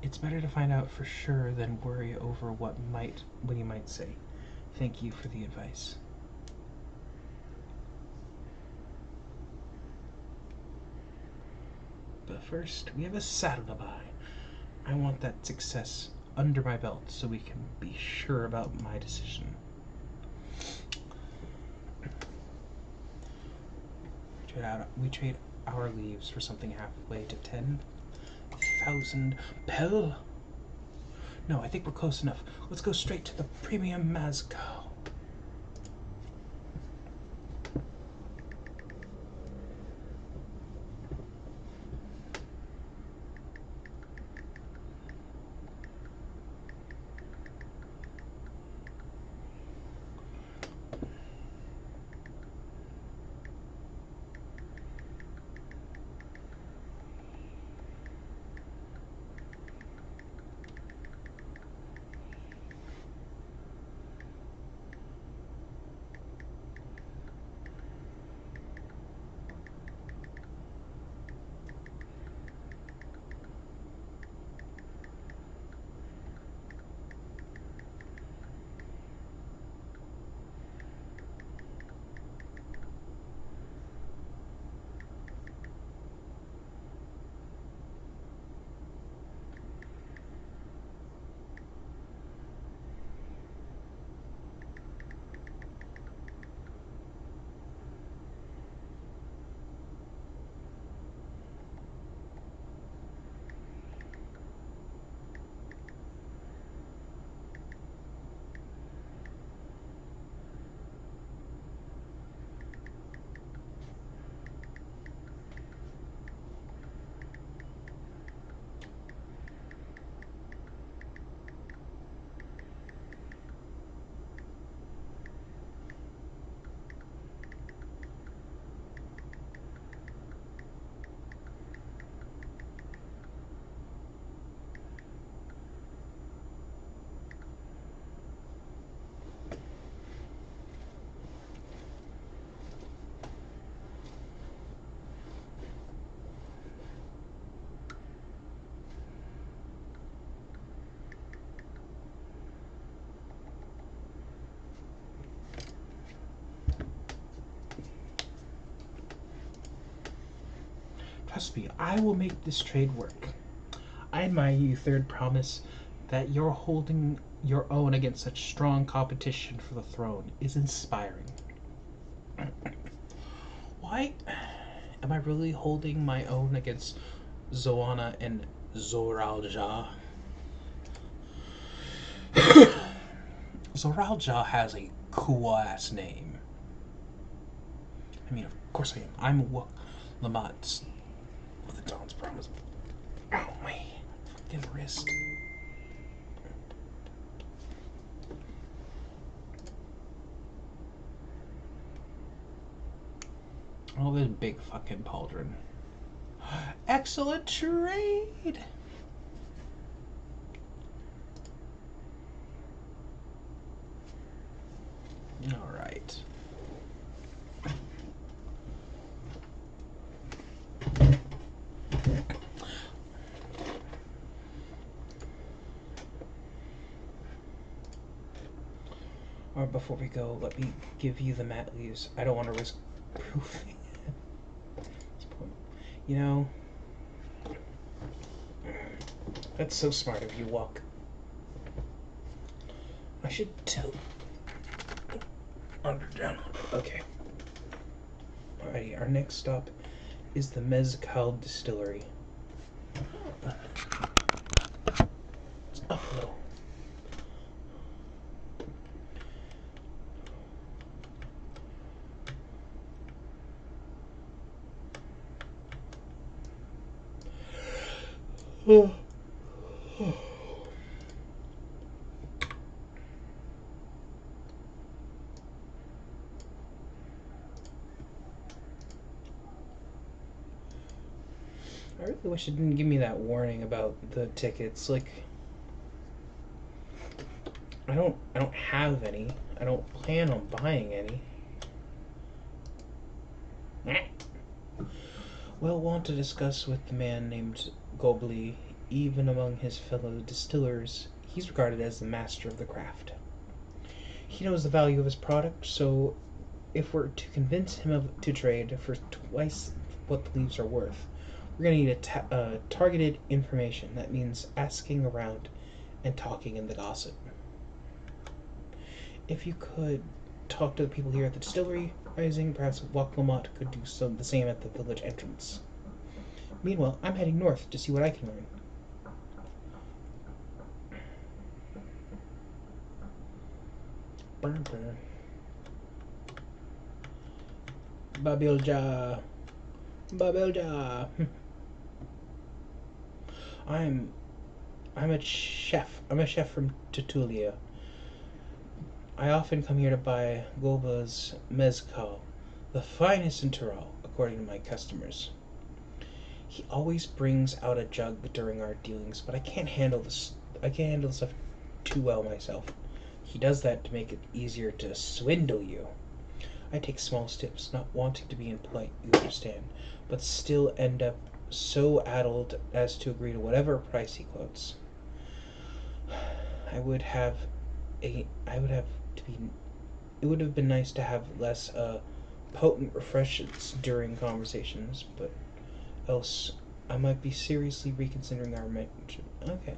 It's better to find out for sure than worry over what you might say. Thank you for the advice. But first, we have a saddle to buy. I want that success under my belt so we can be sure about my decision. We trade our leaves for something halfway to 10,000 pel. No, I think we're close enough. Let's go straight to the premium Mazco. Trust me, I will make this trade work. I admire you, Third. Promise that you're holding your own against such strong competition for the throne is inspiring. Why am I really holding my own against Zoana and Zoralja? Zoralja has a cool-ass name. I mean, of course I am. I'm Lamont of the Dawn's Promise. Ow, my fucking wrist. Oh, this big fucking pauldron. Excellent trade! Alright. Or before we go, let me give you the mat leaves. I don't want to risk proofing. You know, that's so smart of you, Walk. I should tilt under down. Okay. Alrighty, our next stop is the Mezcal Distillery. It's up a little. I really wish it didn't give me that warning about the tickets. Like, I don't have any. I don't plan on buying any. Well, want to discuss with the man named Gobly. Even among his fellow distillers, he's regarded as the master of the craft. He knows the value of his product, so if we're to convince him to trade for twice what the leaves are worth, we're going to need targeted information. That means asking around and talking in the gossip. If you could talk to the people here at the distillery rising, perhaps Waklamot could do the same at the village entrance. Meanwhile, I'm heading north to see what I can learn. Babilja. Babilja. I'm a chef. I'm a chef from Tutulia. I often come here to buy Goba's mezcal, the finest in Tyrol, according to my customers. He always brings out a jug during our dealings, but I can't handle this. I can't handle the stuff too well myself. He does that to make it easier to swindle you. I take small steps, not wanting to be impolite, you understand, but still end up so addled as to agree to whatever price he quotes. It would have been nice to have less potent refreshments during conversations, but else I might be seriously reconsidering our mention. Okay.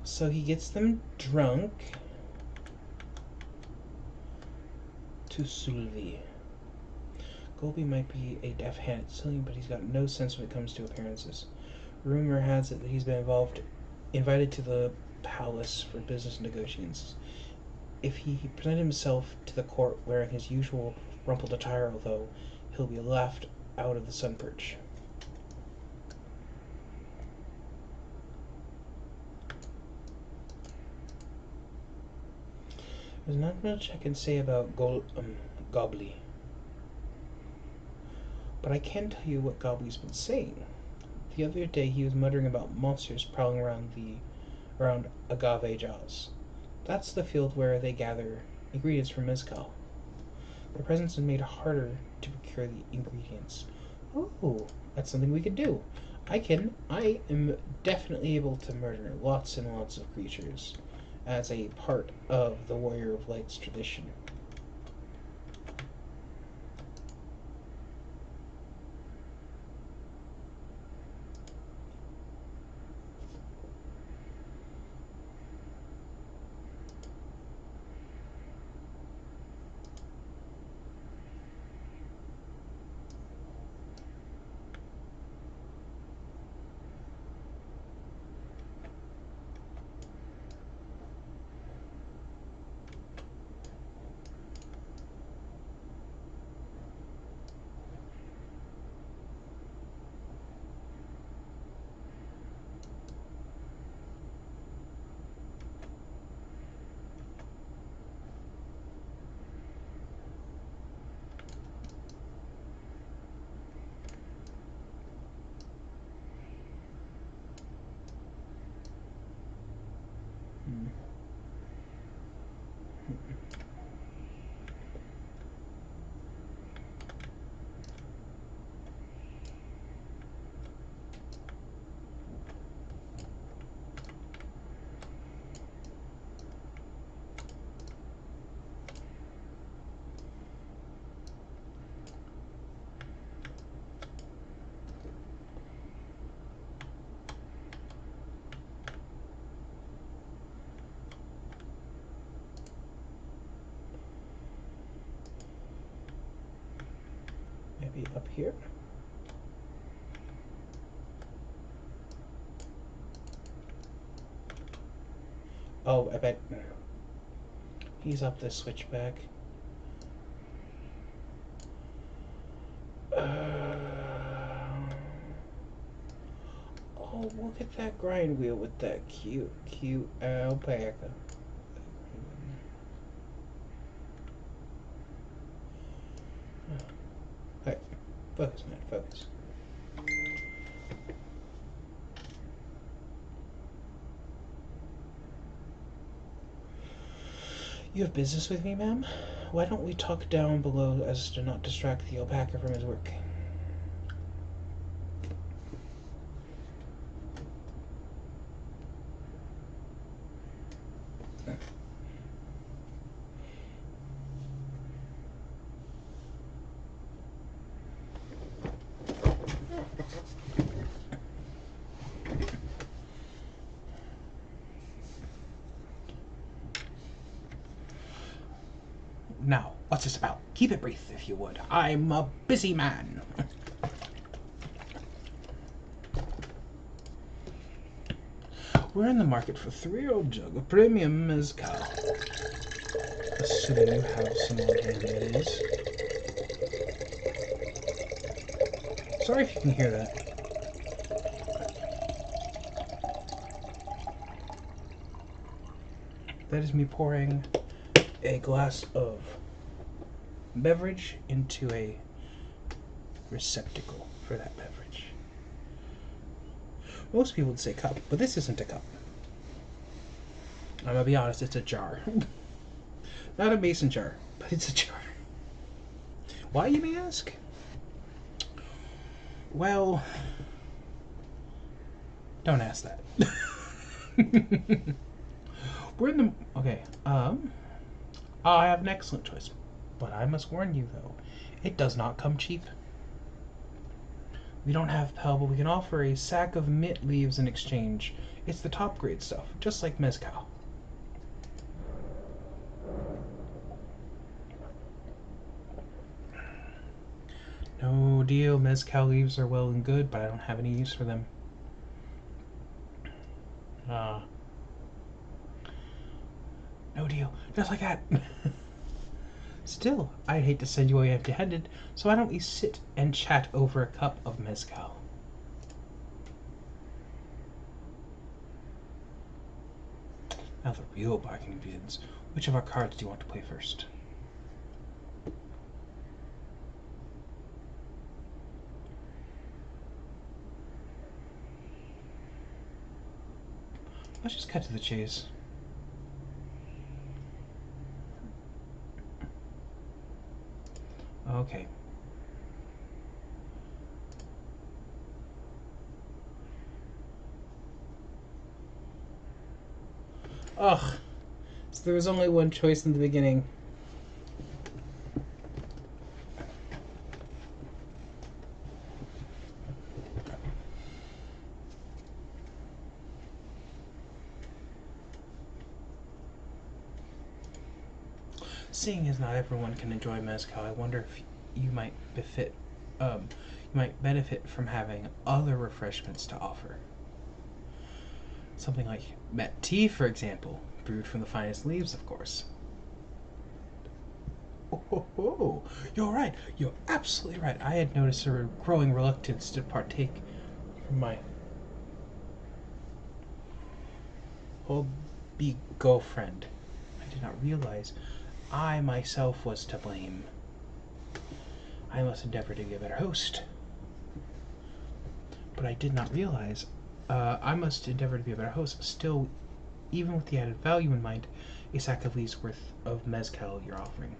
So he gets them drunk to Sylvie. Golby might be a deft-handed Sicilian, but he's got no sense when it comes to appearances. Rumor has it that he's been invited to the palace for business negotiations. If he presented himself to the court wearing his usual rumpled attire, though, he'll be laughed out of the sun perch. There's not much I can say about Gobly. But I can tell you what Gobly's been saying. The other day he was muttering about monsters prowling around Agave Jaws. That's the field where they gather ingredients for mezcal. Their presence has made it harder to procure the ingredients. Oh, that's something we could do. I am definitely able to murder lots and lots of creatures as a part of the Warrior of Light's tradition. be up here. Oh, I bet he's up this switchback. Oh, look at that grind wheel with that cute alpaca. Hey, focus, man, focus. You have business with me, ma'am? Why don't we talk down below as to not distract the alpaca from his work? Now, what's this about? Keep it brief, if you would. I'm a busy man. We're in the market for a 3-year-old jug of premium mezcal. Assuming you have some on hand, that is. Sorry if you can hear that. That is me pouring a glass of beverage into a receptacle for that beverage. Most people would say cup, but this isn't a cup. I'm gonna be honest, it's a jar. Not a mason jar, but it's a jar. Why, you may ask? Well, don't ask that. We're in the... Okay, I have an excellent choice. But I must warn you, though, it does not come cheap. We don't have Pel, but we can offer a sack of mint leaves in exchange. It's the top grade stuff, just like mezcal. No deal, mezcal leaves are well and good, but I don't have any use for them. No deal, just like that. Still, I'd hate to send you away empty-handed, so why don't we sit and chat over a cup of mezcal? Now the real bargaining begins. Which of our cards do you want to play first? Let's just cut to the chase. Okay. Ugh. So there was only one choice in the beginning. Seeing as not everyone can enjoy mezcal, I wonder if you might benefit from having other refreshments to offer. Something like met tea, for example, brewed from the finest leaves, of course. Oh, you're right. You're absolutely right. I had noticed a growing reluctance to partake from my old-be girlfriend. I did not realize I myself was to blame. I must endeavor to be a better host. But I did not realize I must endeavor to be a better host. Still, even with the added value in mind, a sack of leaves worth of mezcal you're offering.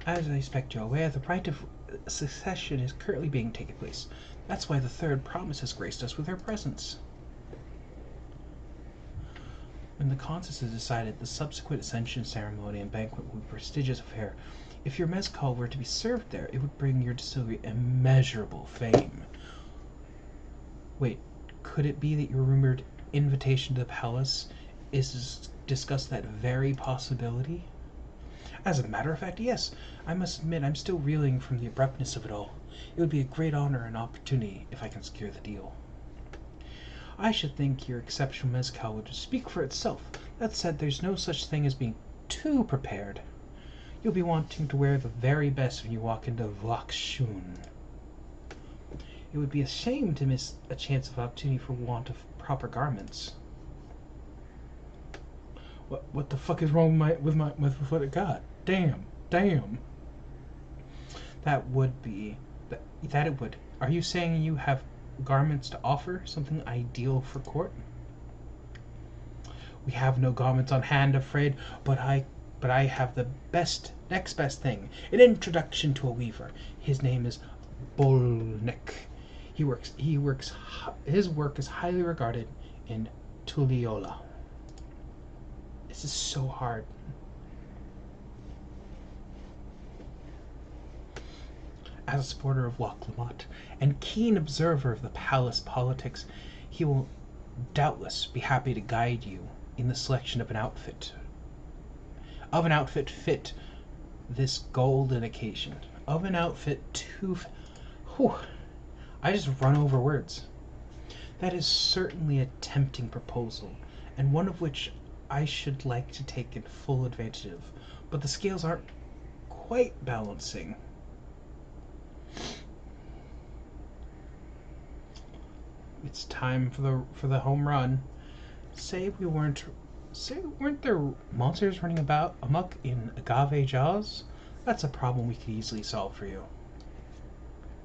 As I expect you're aware, the rite of succession is currently being taken place. That's why the third promise has graced us with her presence. When the contest is decided, the subsequent ascension ceremony and banquet will be a prestigious affair. If your mezcal were to be served there, it would bring your distillery immeasurable fame. Wait, could it be that your rumored invitation to the palace is to discuss that very possibility? As a matter of fact, yes. I must admit I'm still reeling from the abruptness of it all. It would be a great honor and opportunity if I can secure the deal. I should think your exceptional mezcal would speak for itself. That said, there's no such thing as being too prepared. You'll be wanting to wear the very best when you walk into Vakshun. It would be a shame to miss a chance of opportunity for want of proper garments. What the fuck is wrong with what I got? Damn. That would be that it would. Are you saying you have garments to offer? Something ideal for court? We have no garments on hand, afraid, but I have the next best thing. An introduction to a weaver. His name is Bolnek. His work is highly regarded in Tuliola. This is so hard. As a supporter of Loch Lomond and keen observer of the palace politics, he will doubtless be happy to guide you in the selection of an outfit fit this golden occasion. Of an outfit to... Whew, I just run over words. That is certainly a tempting proposal, and one of which I should like to take in full advantage of, but the scales aren't quite balancing. It's time for the home run. Weren't there monsters running about amok in Agave Jaws? That's a problem we could easily solve for you.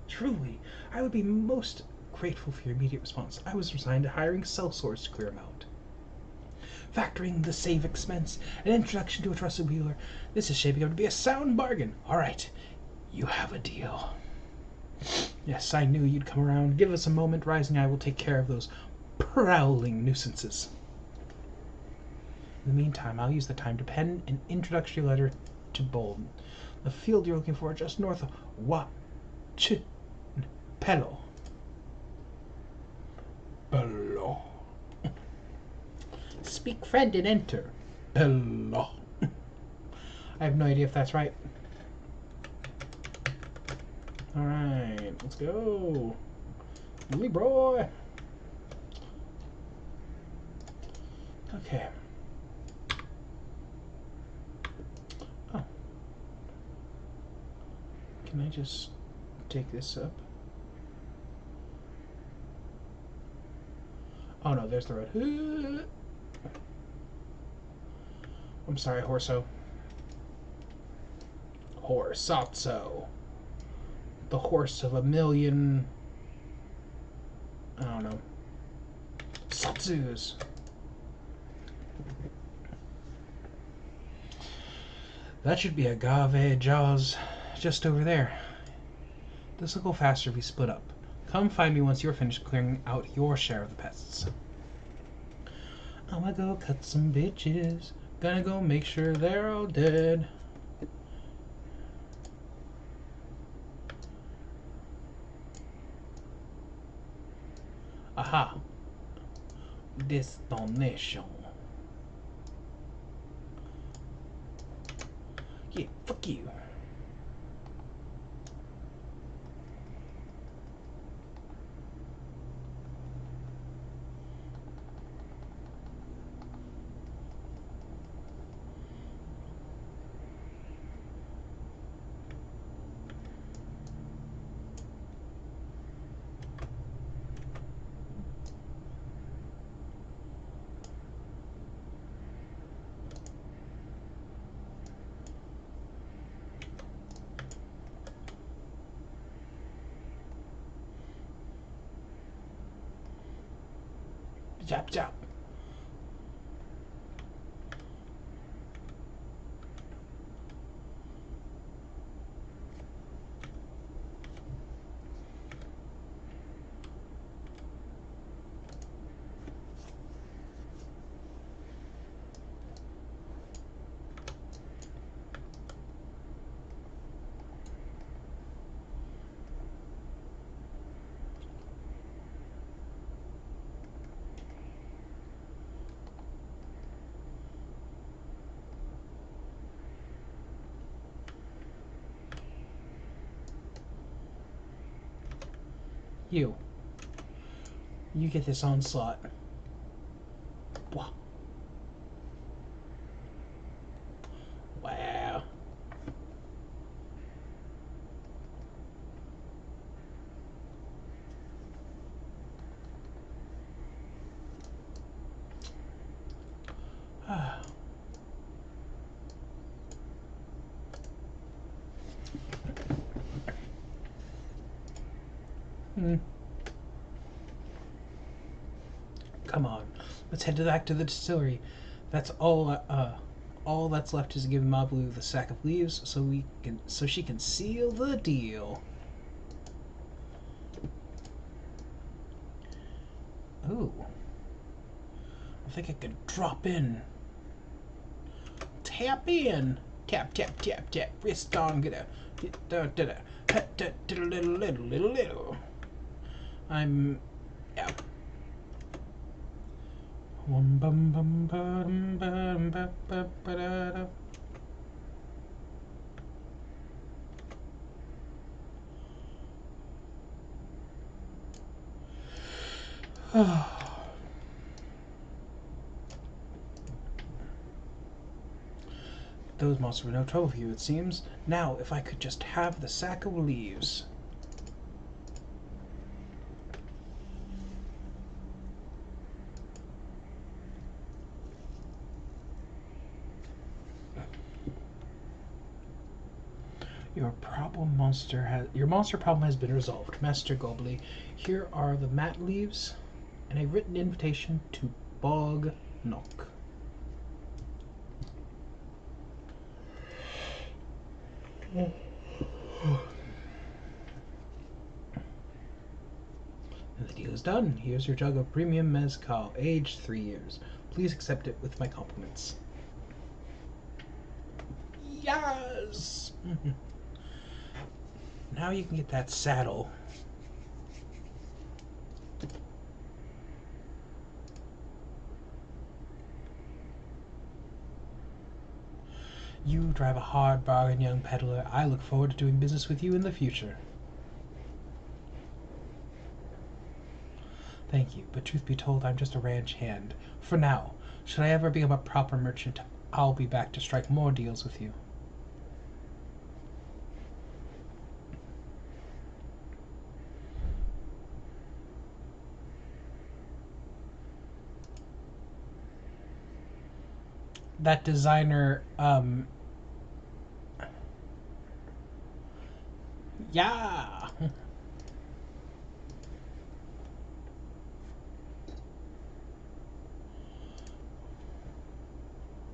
Truly, I would be most grateful for your immediate response. I was resigned to hiring sellswords to clear them out. Factoring the save expense, an introduction to a trusted wheeler, this is shaping up to be a sound bargain. All right, you have a deal. Yes, I knew you'd come around. Give us a moment, Rising. I will take care of those prowling nuisances. In the meantime, I'll use the time to pen an introductory letter to Bolden, the field you're looking for just north of Pello. Bello. Speak friend and enter. Bello. I have no idea if that's right. Alright, let's go. Willy boy. Okay. Oh. Can I just take this up? Oh no, there's the road. I'm sorry, Horso. Horsazzo. The horse of a million... I don't know. Satsus. That should be Agave Jaws just over there. This'll go faster if we split up. Come find me once you're finished clearing out your share of the pests. I'ma go cut some bitches. Gonna go make sure they're all dead. Aha. Destination. Yeah, fuck you. Jap jap. You. You get this onslaught. Wow. Wow. Come on, let's head back to the distillery. That's all. All that's left is to give Mablu the sack of leaves, so she can seal the deal. Ooh, I think I could drop in. Tap in. Tap tap tap tap. Wrist on. Get a little. I'm. Yeah. Bum bum bum bum bum bum bum ba da. Those monsters were no trouble for you, it seems. Now, if I could just have the sack of leaves. Your monster problem has been resolved, Master Gobley. Here are the mat leaves and a written invitation to Bog Nook. And the deal is done. Here's your jug of premium mezcal, aged 3 years. Please accept it with my compliments. Yes! Now you can get that saddle. You drive a hard bargain, young peddler. I look forward to doing business with you in the future. Thank you, but truth be told, I'm just a ranch hand. For now. Should I ever become a proper merchant, I'll be back to strike more deals with you. That designer, yeah!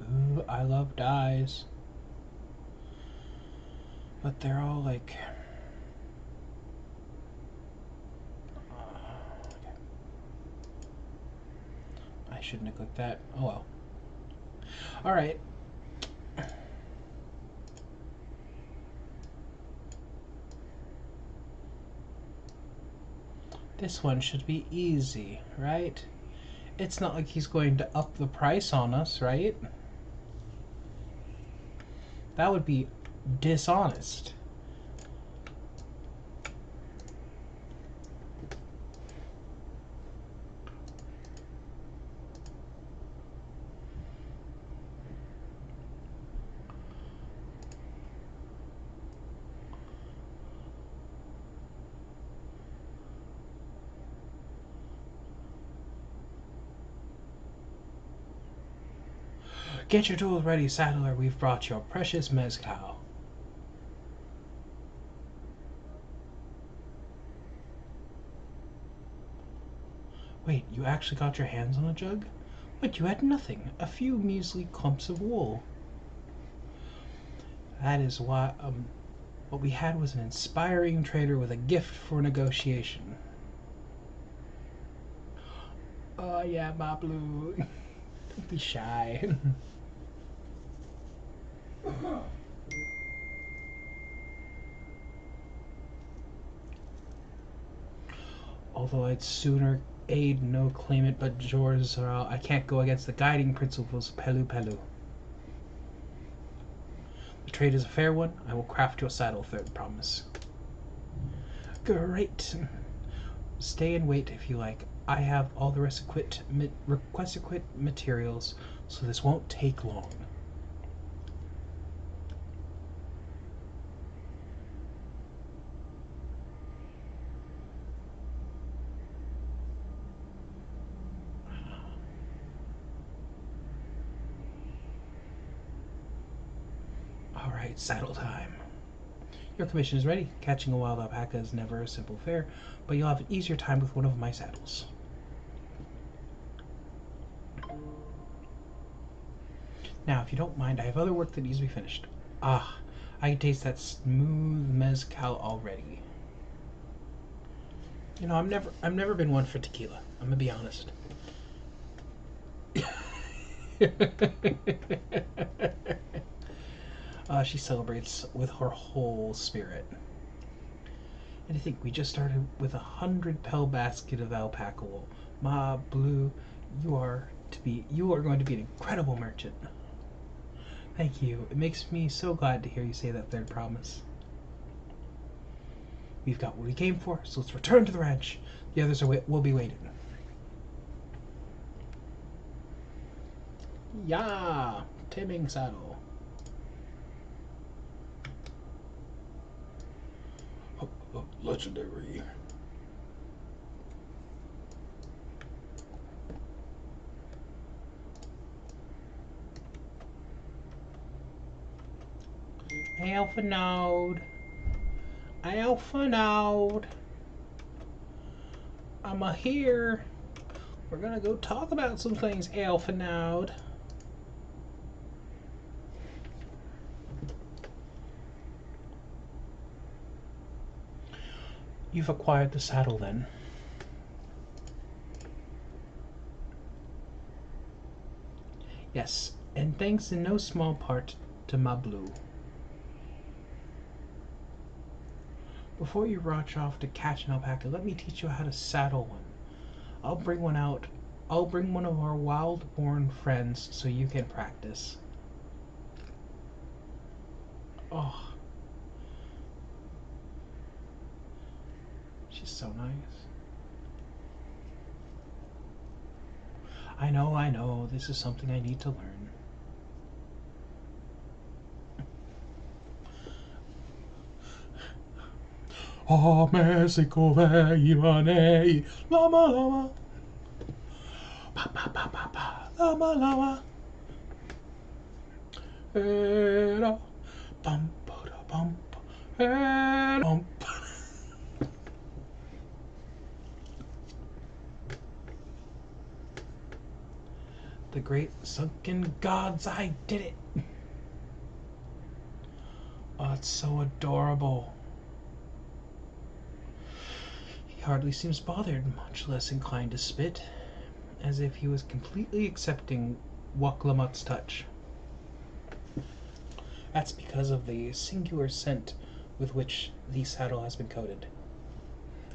Ooh, I love dyes. But they're all like... I shouldn't have clicked that. Oh well. Alright. This one should be easy, right? It's not like he's going to up the price on us, right? That would be dishonest. Get your tools ready, saddler. We've brought your precious mezcal. Wait, you actually got your hands on a jug? But you had nothing. A few measly clumps of wool. That is why, what we had was an inspiring trader with a gift for negotiation. Oh yeah, Mablu. Don't be shy. Although I'd sooner aid no claimant but yours, or I can't go against the guiding principles of Pelu Pelu. The trade is a fair one. I will craft you a saddle, third promise. Great. Stay and wait if you like. I have all the requisite materials, so this won't take long. All right, saddle time. Your commission is ready. Catching a wild alpaca is never a simple affair, but you'll have an easier time with one of my saddles. Now, if you don't mind, I have other work that needs to be finished. Ah, I can taste that smooth mezcal already. You know, I've never been one for tequila. I'm gonna be honest. She celebrates with her whole spirit. And I think we just started with 100 pel basket of alpaca wool. Ma Blue, you are going to be an incredible merchant. Thank you. It makes me so glad to hear you say that third promise. We've got what we came for, so let's return to the ranch. The others will be waiting. Yeah, taming saddle. Legendary. Alpha Node. Alpha Node. I'm here. We're gonna go talk about some things, Alpha Node. You've acquired the saddle then. Yes, and thanks in no small part to Ma Blue. Before you rush off to catch an alpaca, let me teach you how to saddle one. I'll bring one out. I'll bring one of our wild-born friends so you can practice. Oh. She's so nice. I know. This is something I need to learn. Oh, Mexico, Ivane, lama lama. Pa pa pa pa pa, lama lama. Era, bum ba da bum, era, bum. The great sunken gods, I did it! Oh, it's so adorable. He hardly seems bothered, much less inclined to spit, as if he was completely accepting Waklamut's touch. That's because of the singular scent with which the saddle has been coated.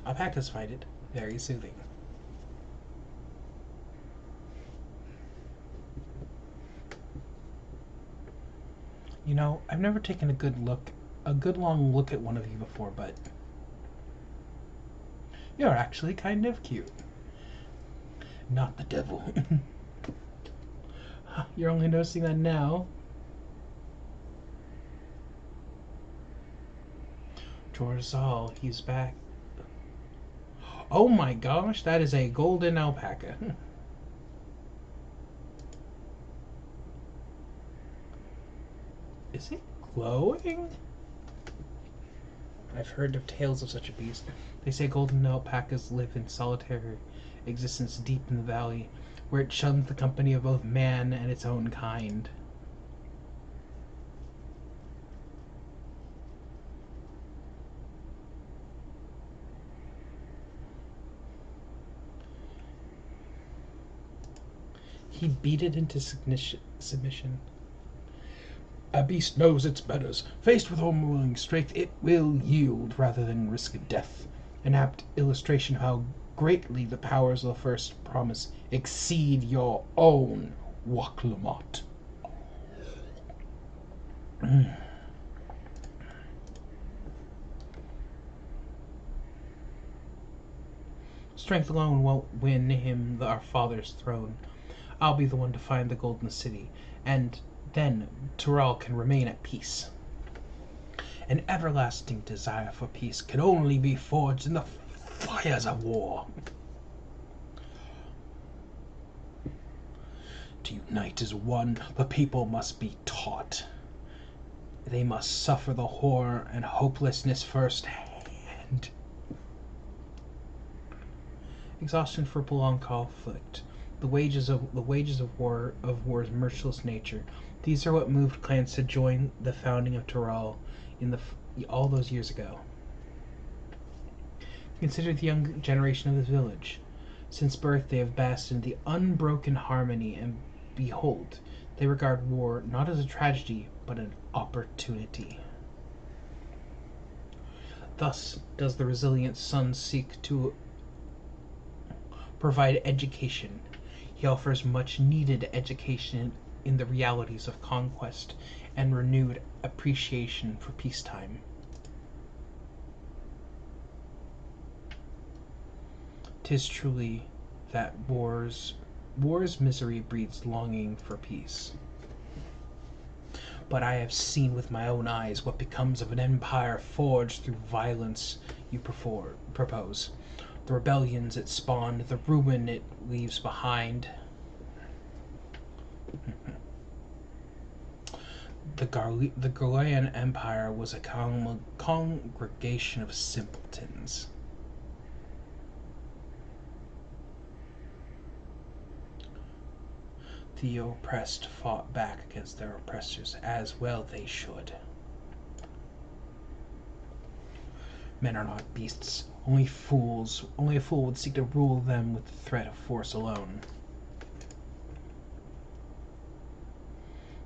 Alpacas find it very soothing. You know, I've never taken a good long look at one of you before, but you're actually kind of cute. Not the devil. You're only noticing that now. Torzal, he's back. Oh my gosh, that is a golden alpaca. Is it glowing? I've heard of tales of such a beast. They say golden alpacas live in solitary existence deep in the valley, where it shuns the company of both man and its own kind. He beat it into submission. A beast knows its betters. Faced with overwhelming strength, it will yield rather than risk death. An apt illustration of how greatly the powers of the first promise exceed your own, Waklamut. Strength alone won't win him our father's throne. I'll be the one to find the Golden City, and then Tyrell can remain at peace. An everlasting desire for peace can only be forged in the fires of war. To unite as one, the people must be taught. They must suffer the horror and hopelessness firsthand. Exhaustion for prolonged conflict, the wages of war's merciless nature. These are what moved clans to join the founding of Tyrell all those years ago. Consider the young generation of this village. Since birth they have basked in the unbroken harmony, and behold, they regard war not as a tragedy, but an opportunity. Thus does the resilient son seek to provide education. He offers much needed education in the realities of conquest and renewed appreciation for peacetime. 'Tis truly that war's misery breeds longing for peace. But I have seen with my own eyes what becomes of an empire forged through violence you propose. The rebellions it spawned, the ruin it leaves behind. The Galilean Empire was a congregation of simpletons. The oppressed fought back against their oppressors, as well they should. Men are not beasts, only fools. Only a fool would seek to rule them with the threat of force alone.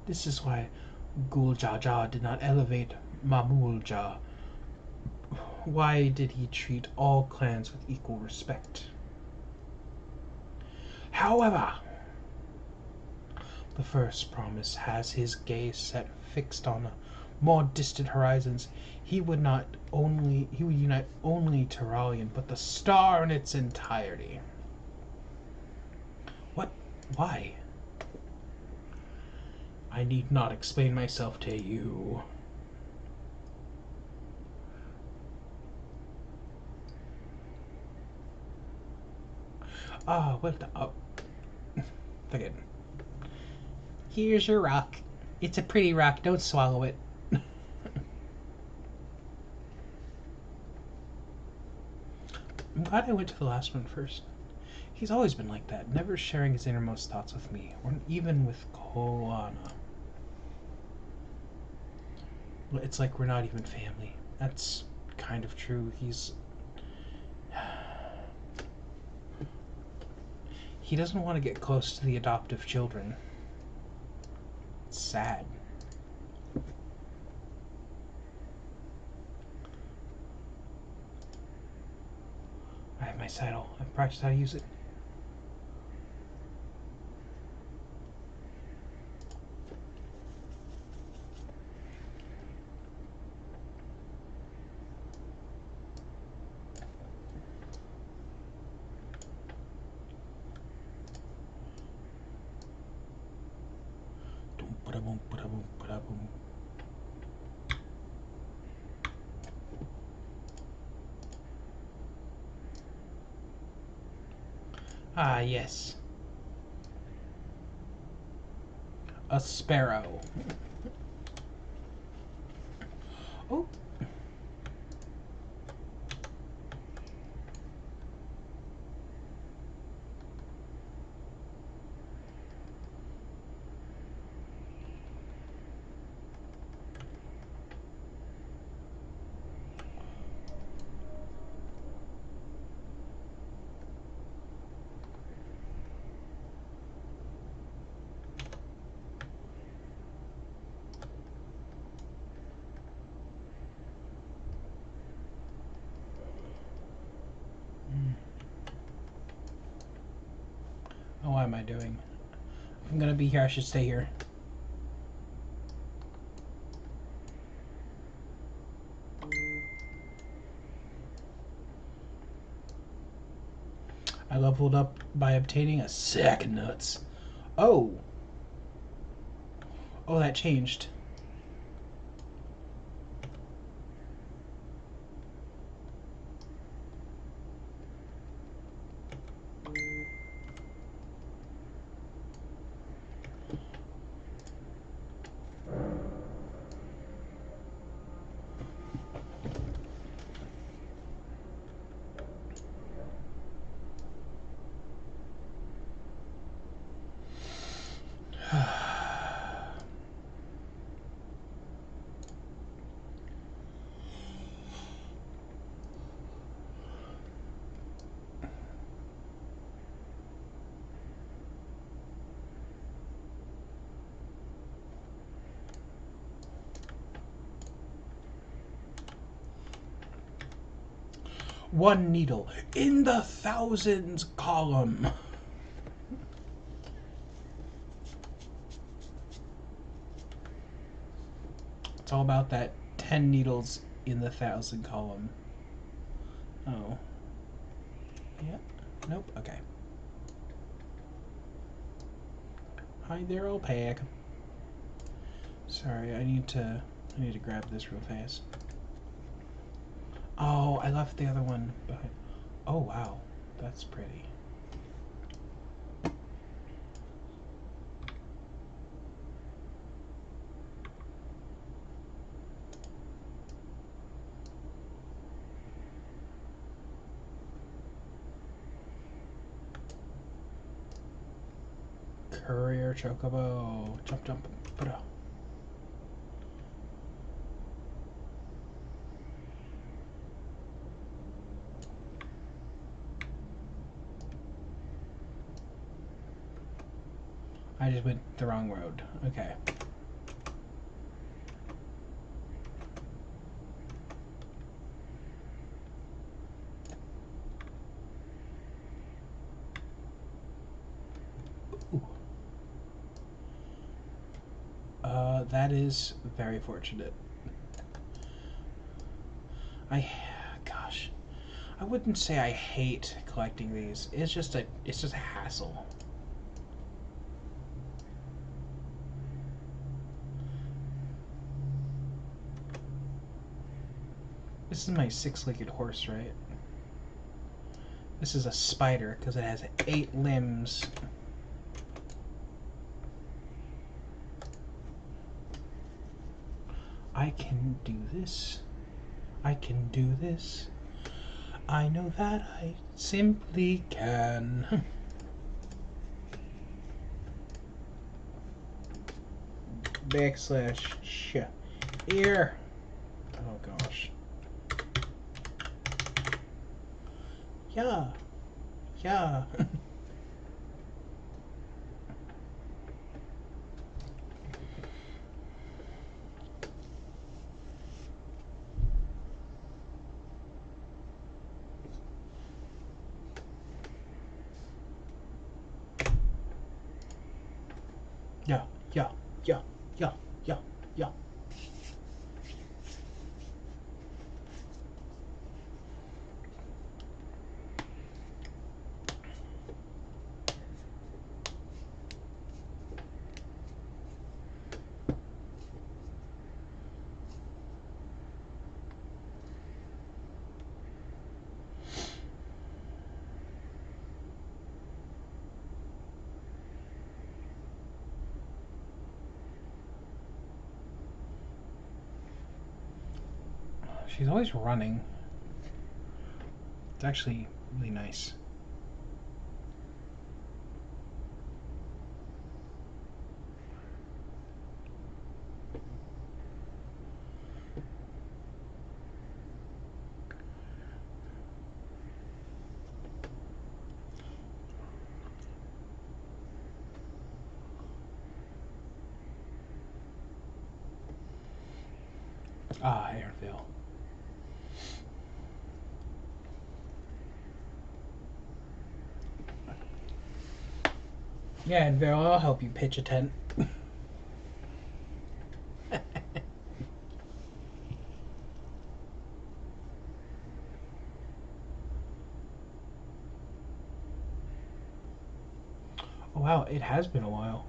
This is why Gul Jaja did not elevate Mamulja. Why did he treat all clans with equal respect? However, the first promise has his gaze set fixed on more distant horizons. He would unite only Tyrallion, but the star in its entirety. What? Why? I need not explain myself to you. Well done. Oh. Forget it. Here's your rock. It's a pretty rock. Don't swallow it. I'm glad I went to the last one first. He's always been like that, never sharing his innermost thoughts with me, or even with Kolana. It's like we're not even family. That's kind of true. He doesn't want to get close to the adoptive children. It's sad. I have my saddle. I've practiced how to use it. Ah, yes. A sparrow. Oh. Oh, what am I doing? If I'm gonna be here, I should stay here. leveled up by obtaining a sack of nuts. Oh. Oh, that changed. One needle in the thousands column. It's all about that 10 needles in the 1,000 column. Oh. Yeah. Nope. Okay. Hi there, old pig. Sorry, I need to grab this real fast. Oh, I left the other one behind. Oh, wow. That's pretty. Courier chocobo. Jump, jump. Put I just went the wrong road. Okay. Ooh. That is very fortunate. Gosh, I wouldn't say I hate collecting these. It's just a hassle. This is my 6-legged horse, right? This is a spider because it has 8 limbs. I can do this. I can do this. I know that I simply can. Backslash here. Oh gosh. Yeah. Yeah. Yeah, yeah, yeah, yeah, yeah, yeah. She's always running. It's actually really nice. Ah, Airville. Yeah, and Vero, I'll help you pitch a tent. Wow, it has been a while.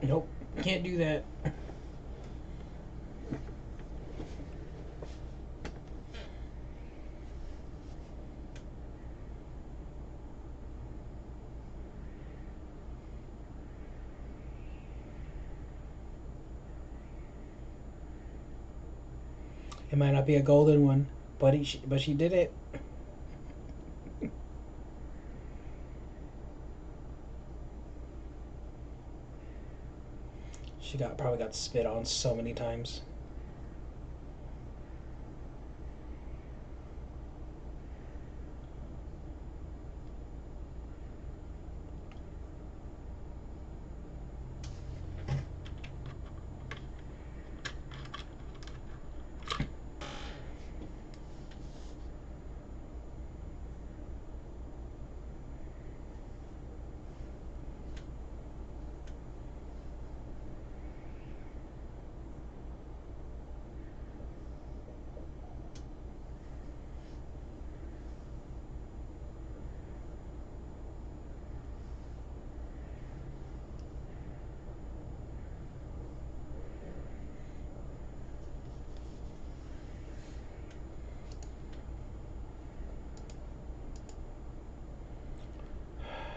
Nope, can't do that. It might not be a golden one, but she did it. She probably got spit on so many times.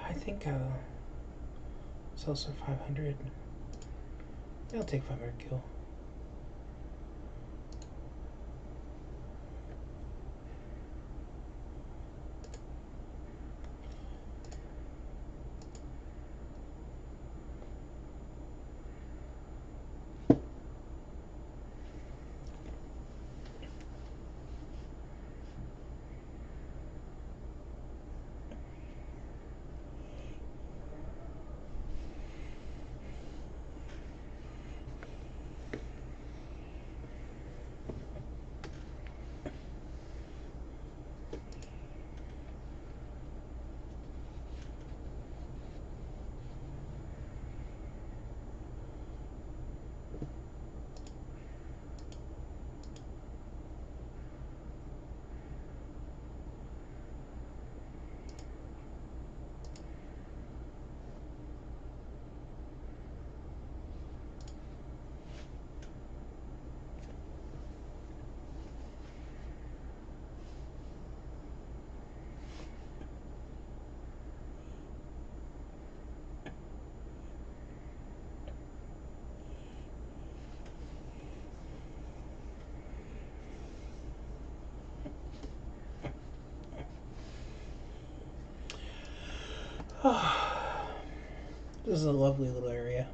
I think sells for 500. I'll take 500 kill. This is a lovely little area.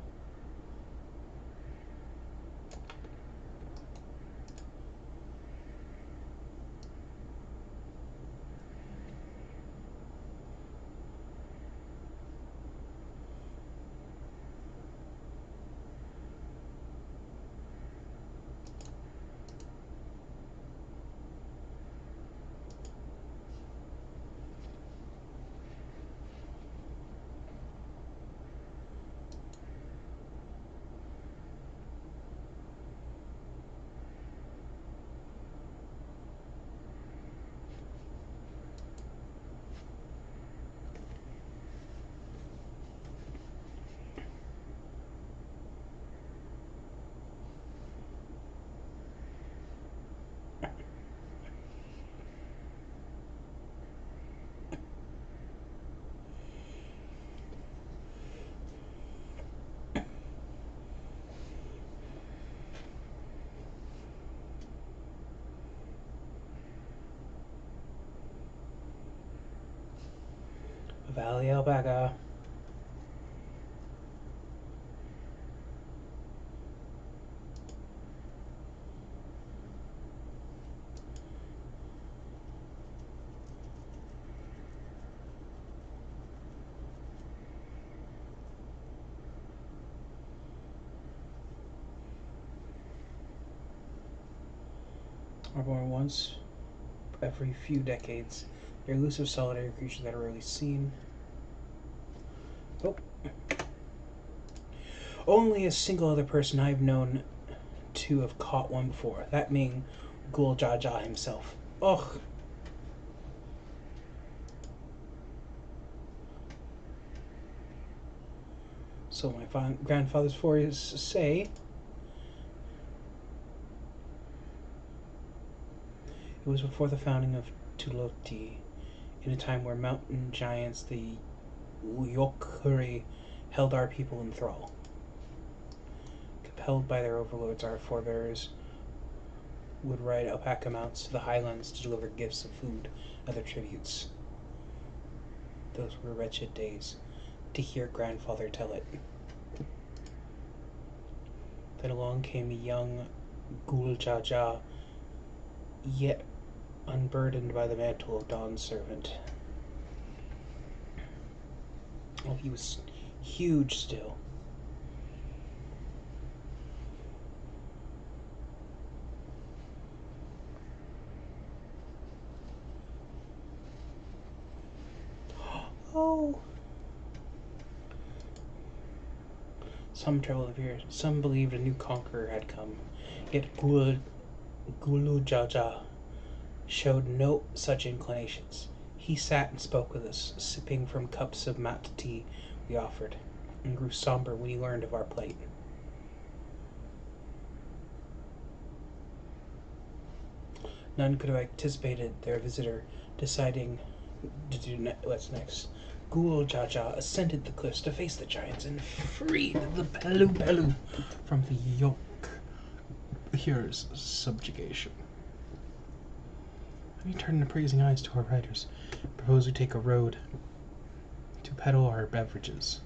Valley alpaca. Are born once every few decades. They're elusive, solitary creatures that are rarely seen. Oh. Only a single other person I've known to have caught one before. That being Ghoul Jaja himself. Ugh. So my grandfather's stories say it was before the founding of Tuloti, in a time where mountain giants, the Uyokuri, held our people in thrall. Compelled by their overlords, our forebears would ride alpaca mounts to the highlands to deliver gifts of food and other tributes. Those were wretched days, to hear grandfather tell it. Then along came a young Ghoul Jaja, yet unburdened by the mantle of Dawn's servant. Oh, he was huge still. Oh. Some traveled here. Some believed a new conqueror had come. Yet Gulu Jaja showed no such inclinations. He sat and spoke with us, sipping from cups of mat tea we offered, and grew somber when he learned of our plight. None could have anticipated their visitor deciding to do what's next. Ghoul Jaja ascended the cliffs to face the giants and freed the Pelu Pelu from the yoke. Here's subjugation. Let me turn the praising eyes to our riders. Propose we take a road to peddle our beverages.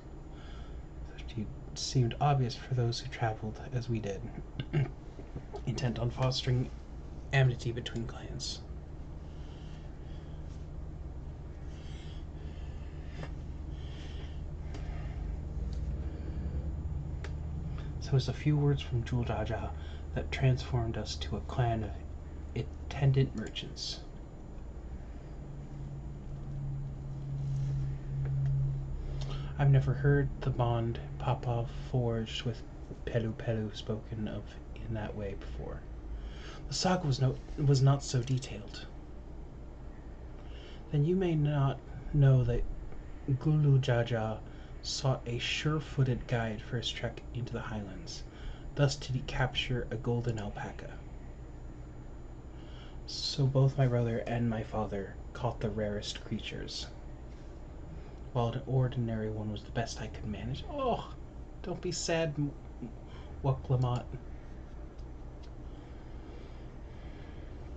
It seemed obvious for those who traveled as we did, intent on fostering amity between clans. So it was a few words from Jul Jaja that transformed us to a clan of attendant merchants. I've never heard the bond Papa forged with Pelu Pelu spoken of in that way before. The saga was not so detailed. Then you may not know that Gulu Jaja sought a sure-footed guide for his trek into the highlands. Thus did he capture a golden alpaca. So both my brother and my father caught the rarest creatures, while an ordinary one was the best I could manage. Oh, don't be sad, Waklamot.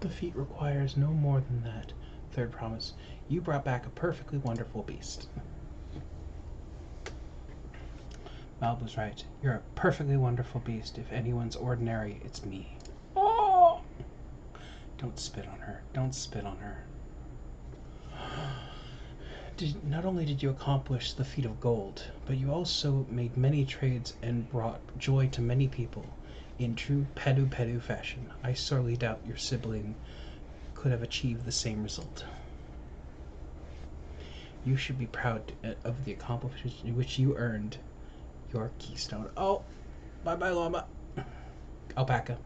The feat requires no more than that. Third promise. You brought back a perfectly wonderful beast. Malblu's right. You're a perfectly wonderful beast. If anyone's ordinary, it's me. Oh! Don't spit on her. Don't spit on her. Not only did you accomplish the feat of gold, but you also made many trades and brought joy to many people. In true Pedu fashion, I sorely doubt your sibling could have achieved the same result. You should be proud of the accomplishments in which you earned your keystone. Oh, bye-bye, llama. Alpaca.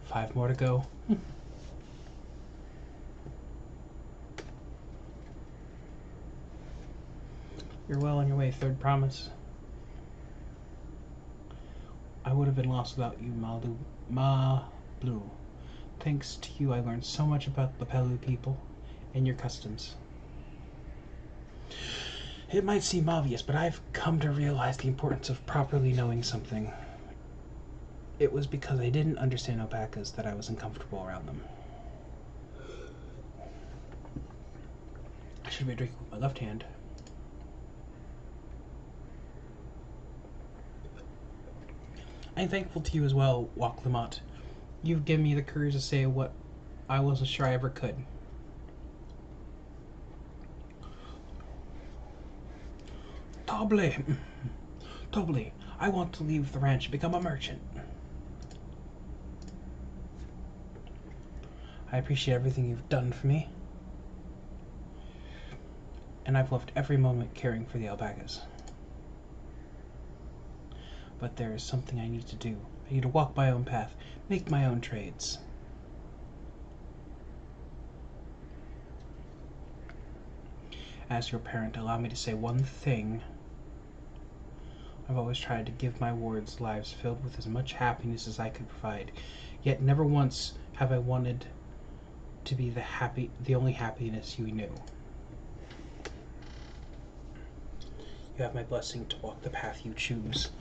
Five more to go. You're well on your way, third promise. I would have been lost without you, Blue. Thanks to you, I learned so much about the Pelu people and your customs. It might seem obvious, but I've come to realize the importance of properly knowing something. It was because I didn't understand alpacas that I was uncomfortable around them. I should be drinking with my left hand. I'm thankful to you as well, Wak Lamont. You've given me the courage to say what I wasn't sure I ever could. Tobley, I want to leave the ranch and become a merchant. I appreciate everything you've done for me. And I've loved every moment caring for the alpacas. But there is something I need to do. I need to walk my own path, make my own trades. As your parent, allow me to say one thing. I've always tried to give my wards lives filled with as much happiness as I could provide, yet never once have I wanted to be the only happiness you knew. You have my blessing to walk the path you choose.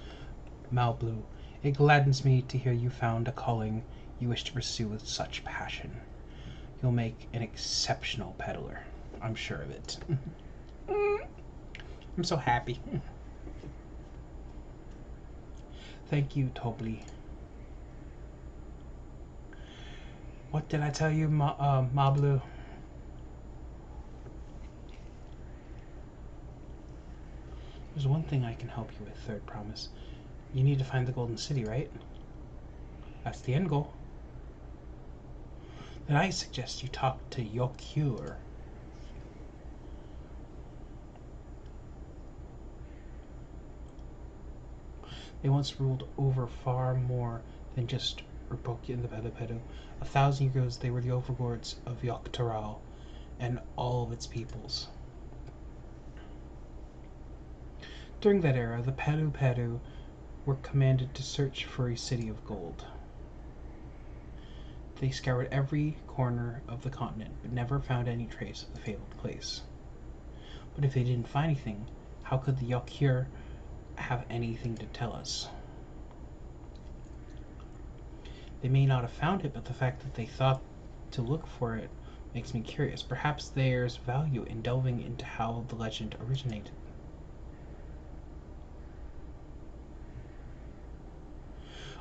Malblue, it gladdens me to hear you found a calling you wish to pursue with such passion. You'll make an exceptional peddler. I'm sure of it. I'm so happy. Thank you, Tobli. What did I tell you, Mablu? There's one thing I can help you with, third promise. You need to find the Golden City, right? That's the end goal. Then I suggest you talk to Yokyur. They once ruled over far more than just Urbokia and the Pedu. 1,000 years ago, they were the overlords of Yoktaral and all of its peoples. During that era, the Pedu were commanded to search for a city of gold. They scoured every corner of the continent, but never found any trace of the fabled place. But if they didn't find anything, how could the Yokyur have anything to tell us? They may not have found it, but the fact that they thought to look for it makes me curious. Perhaps there's value in delving into how the legend originated.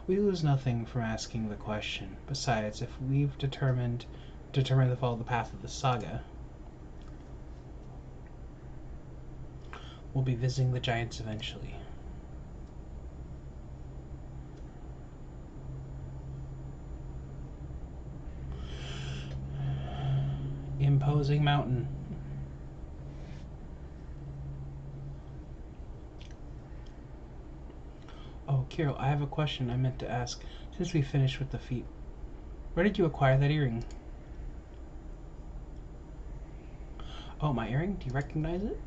We lose nothing from asking the question. Besides, if we've determined to follow the path of the saga, we'll be visiting the giants eventually. Imposing mountain. Oh, Kirill, I have a question I meant to ask since we finished with the feat. Where did you acquire that earring? Oh, my earring? Do you recognize it?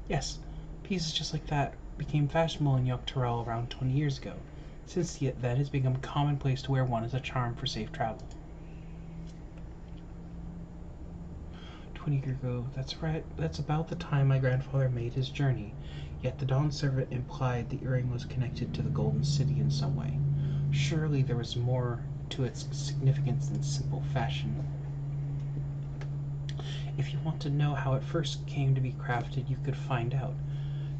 Yes, pieces just like that became fashionable in Yoktaral around 20 years ago. Since then, it's become commonplace to wear one as a charm for safe travel. 20 years ago. That's right. That's about the time my grandfather made his journey. Yet the Dawn servant implied the earring was connected to the Golden City in some way. Surely there was more to its significance than simple fashion. If you want to know how it first came to be crafted, you could find out.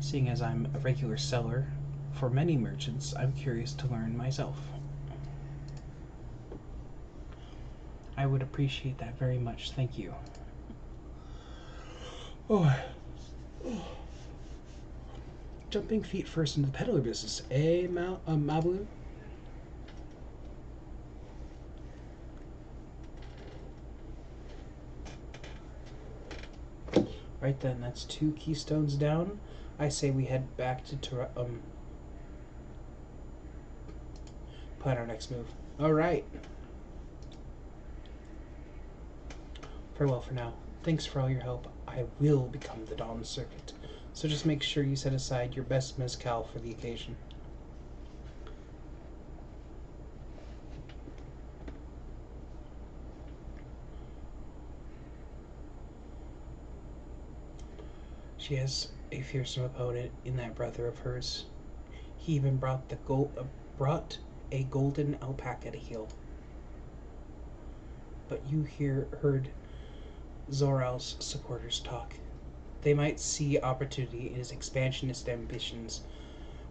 Seeing as I'm a regular seller for many merchants, I'm curious to learn myself. I would appreciate that very much. Thank you. Oh. Jumping feet first into the peddler business, eh, Mabu? Right then, that's 2 keystones down. I say we head back to plan our next move. Alright. Farewell for now. Thanks for all your help. I will become the Dawn Servant. So just make sure you set aside your best mezcal for the occasion. She has a fearsome opponent in that brother of hers. He even brought a golden alpaca to heal. But you heard Zoral's supporters talk. They might see opportunity in his expansionist ambitions,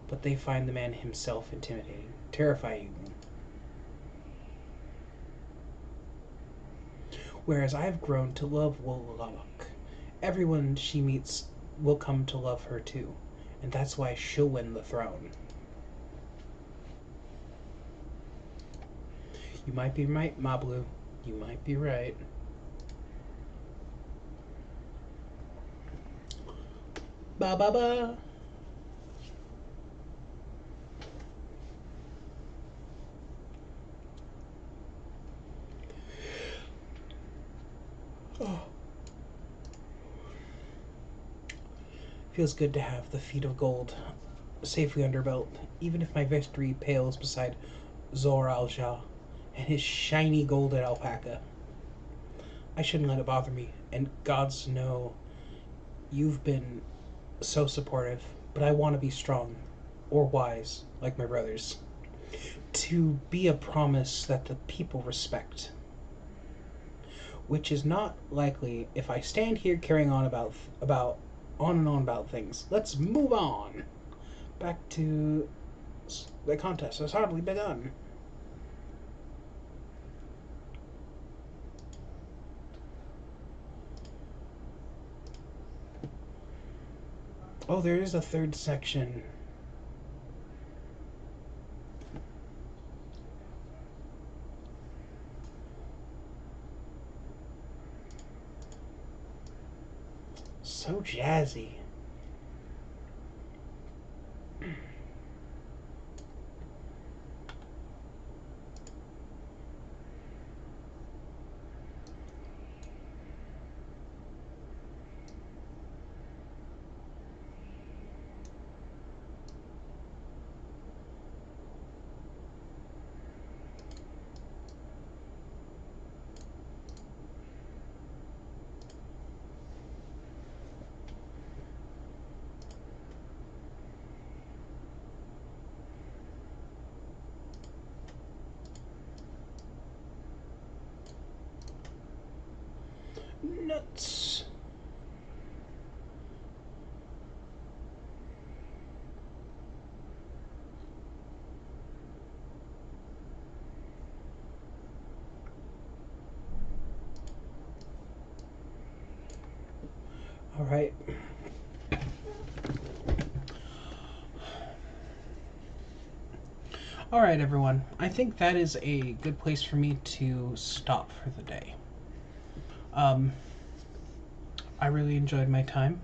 but they find the man himself intimidating, terrifying. Whereas I've grown to love Wollalok. Everyone she meets will come to love her too, and that's why she'll win the throne. You might be right, Mablu. You might be right. Ba ba ba. Oh. Feels good to have the feet of gold safely under belt, even if my victory pales beside Zor al-Jah and his shiny golden alpaca. I shouldn't let it bother me, and gods know you've been so supportive, but I want to be strong, or wise, like my brothers, to be a promise that the people respect, which is not likely if I stand here carrying on on and on about things. Let's move on. Back to the contest has hardly begun. Oh, there is a third section. So jazzy. Nuts. All right. All right, everyone. I think that is a good place for me to stop for the day. I really enjoyed my time.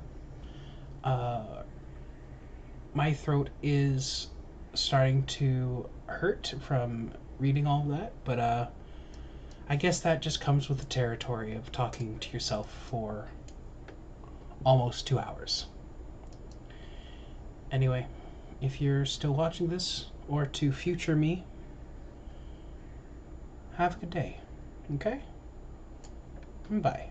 My throat is starting to hurt from reading all that, but I guess that just comes with the territory of talking to yourself for almost 2 hours. Anyway, if you're still watching this, or to future me, have a good day. Okay? Bye.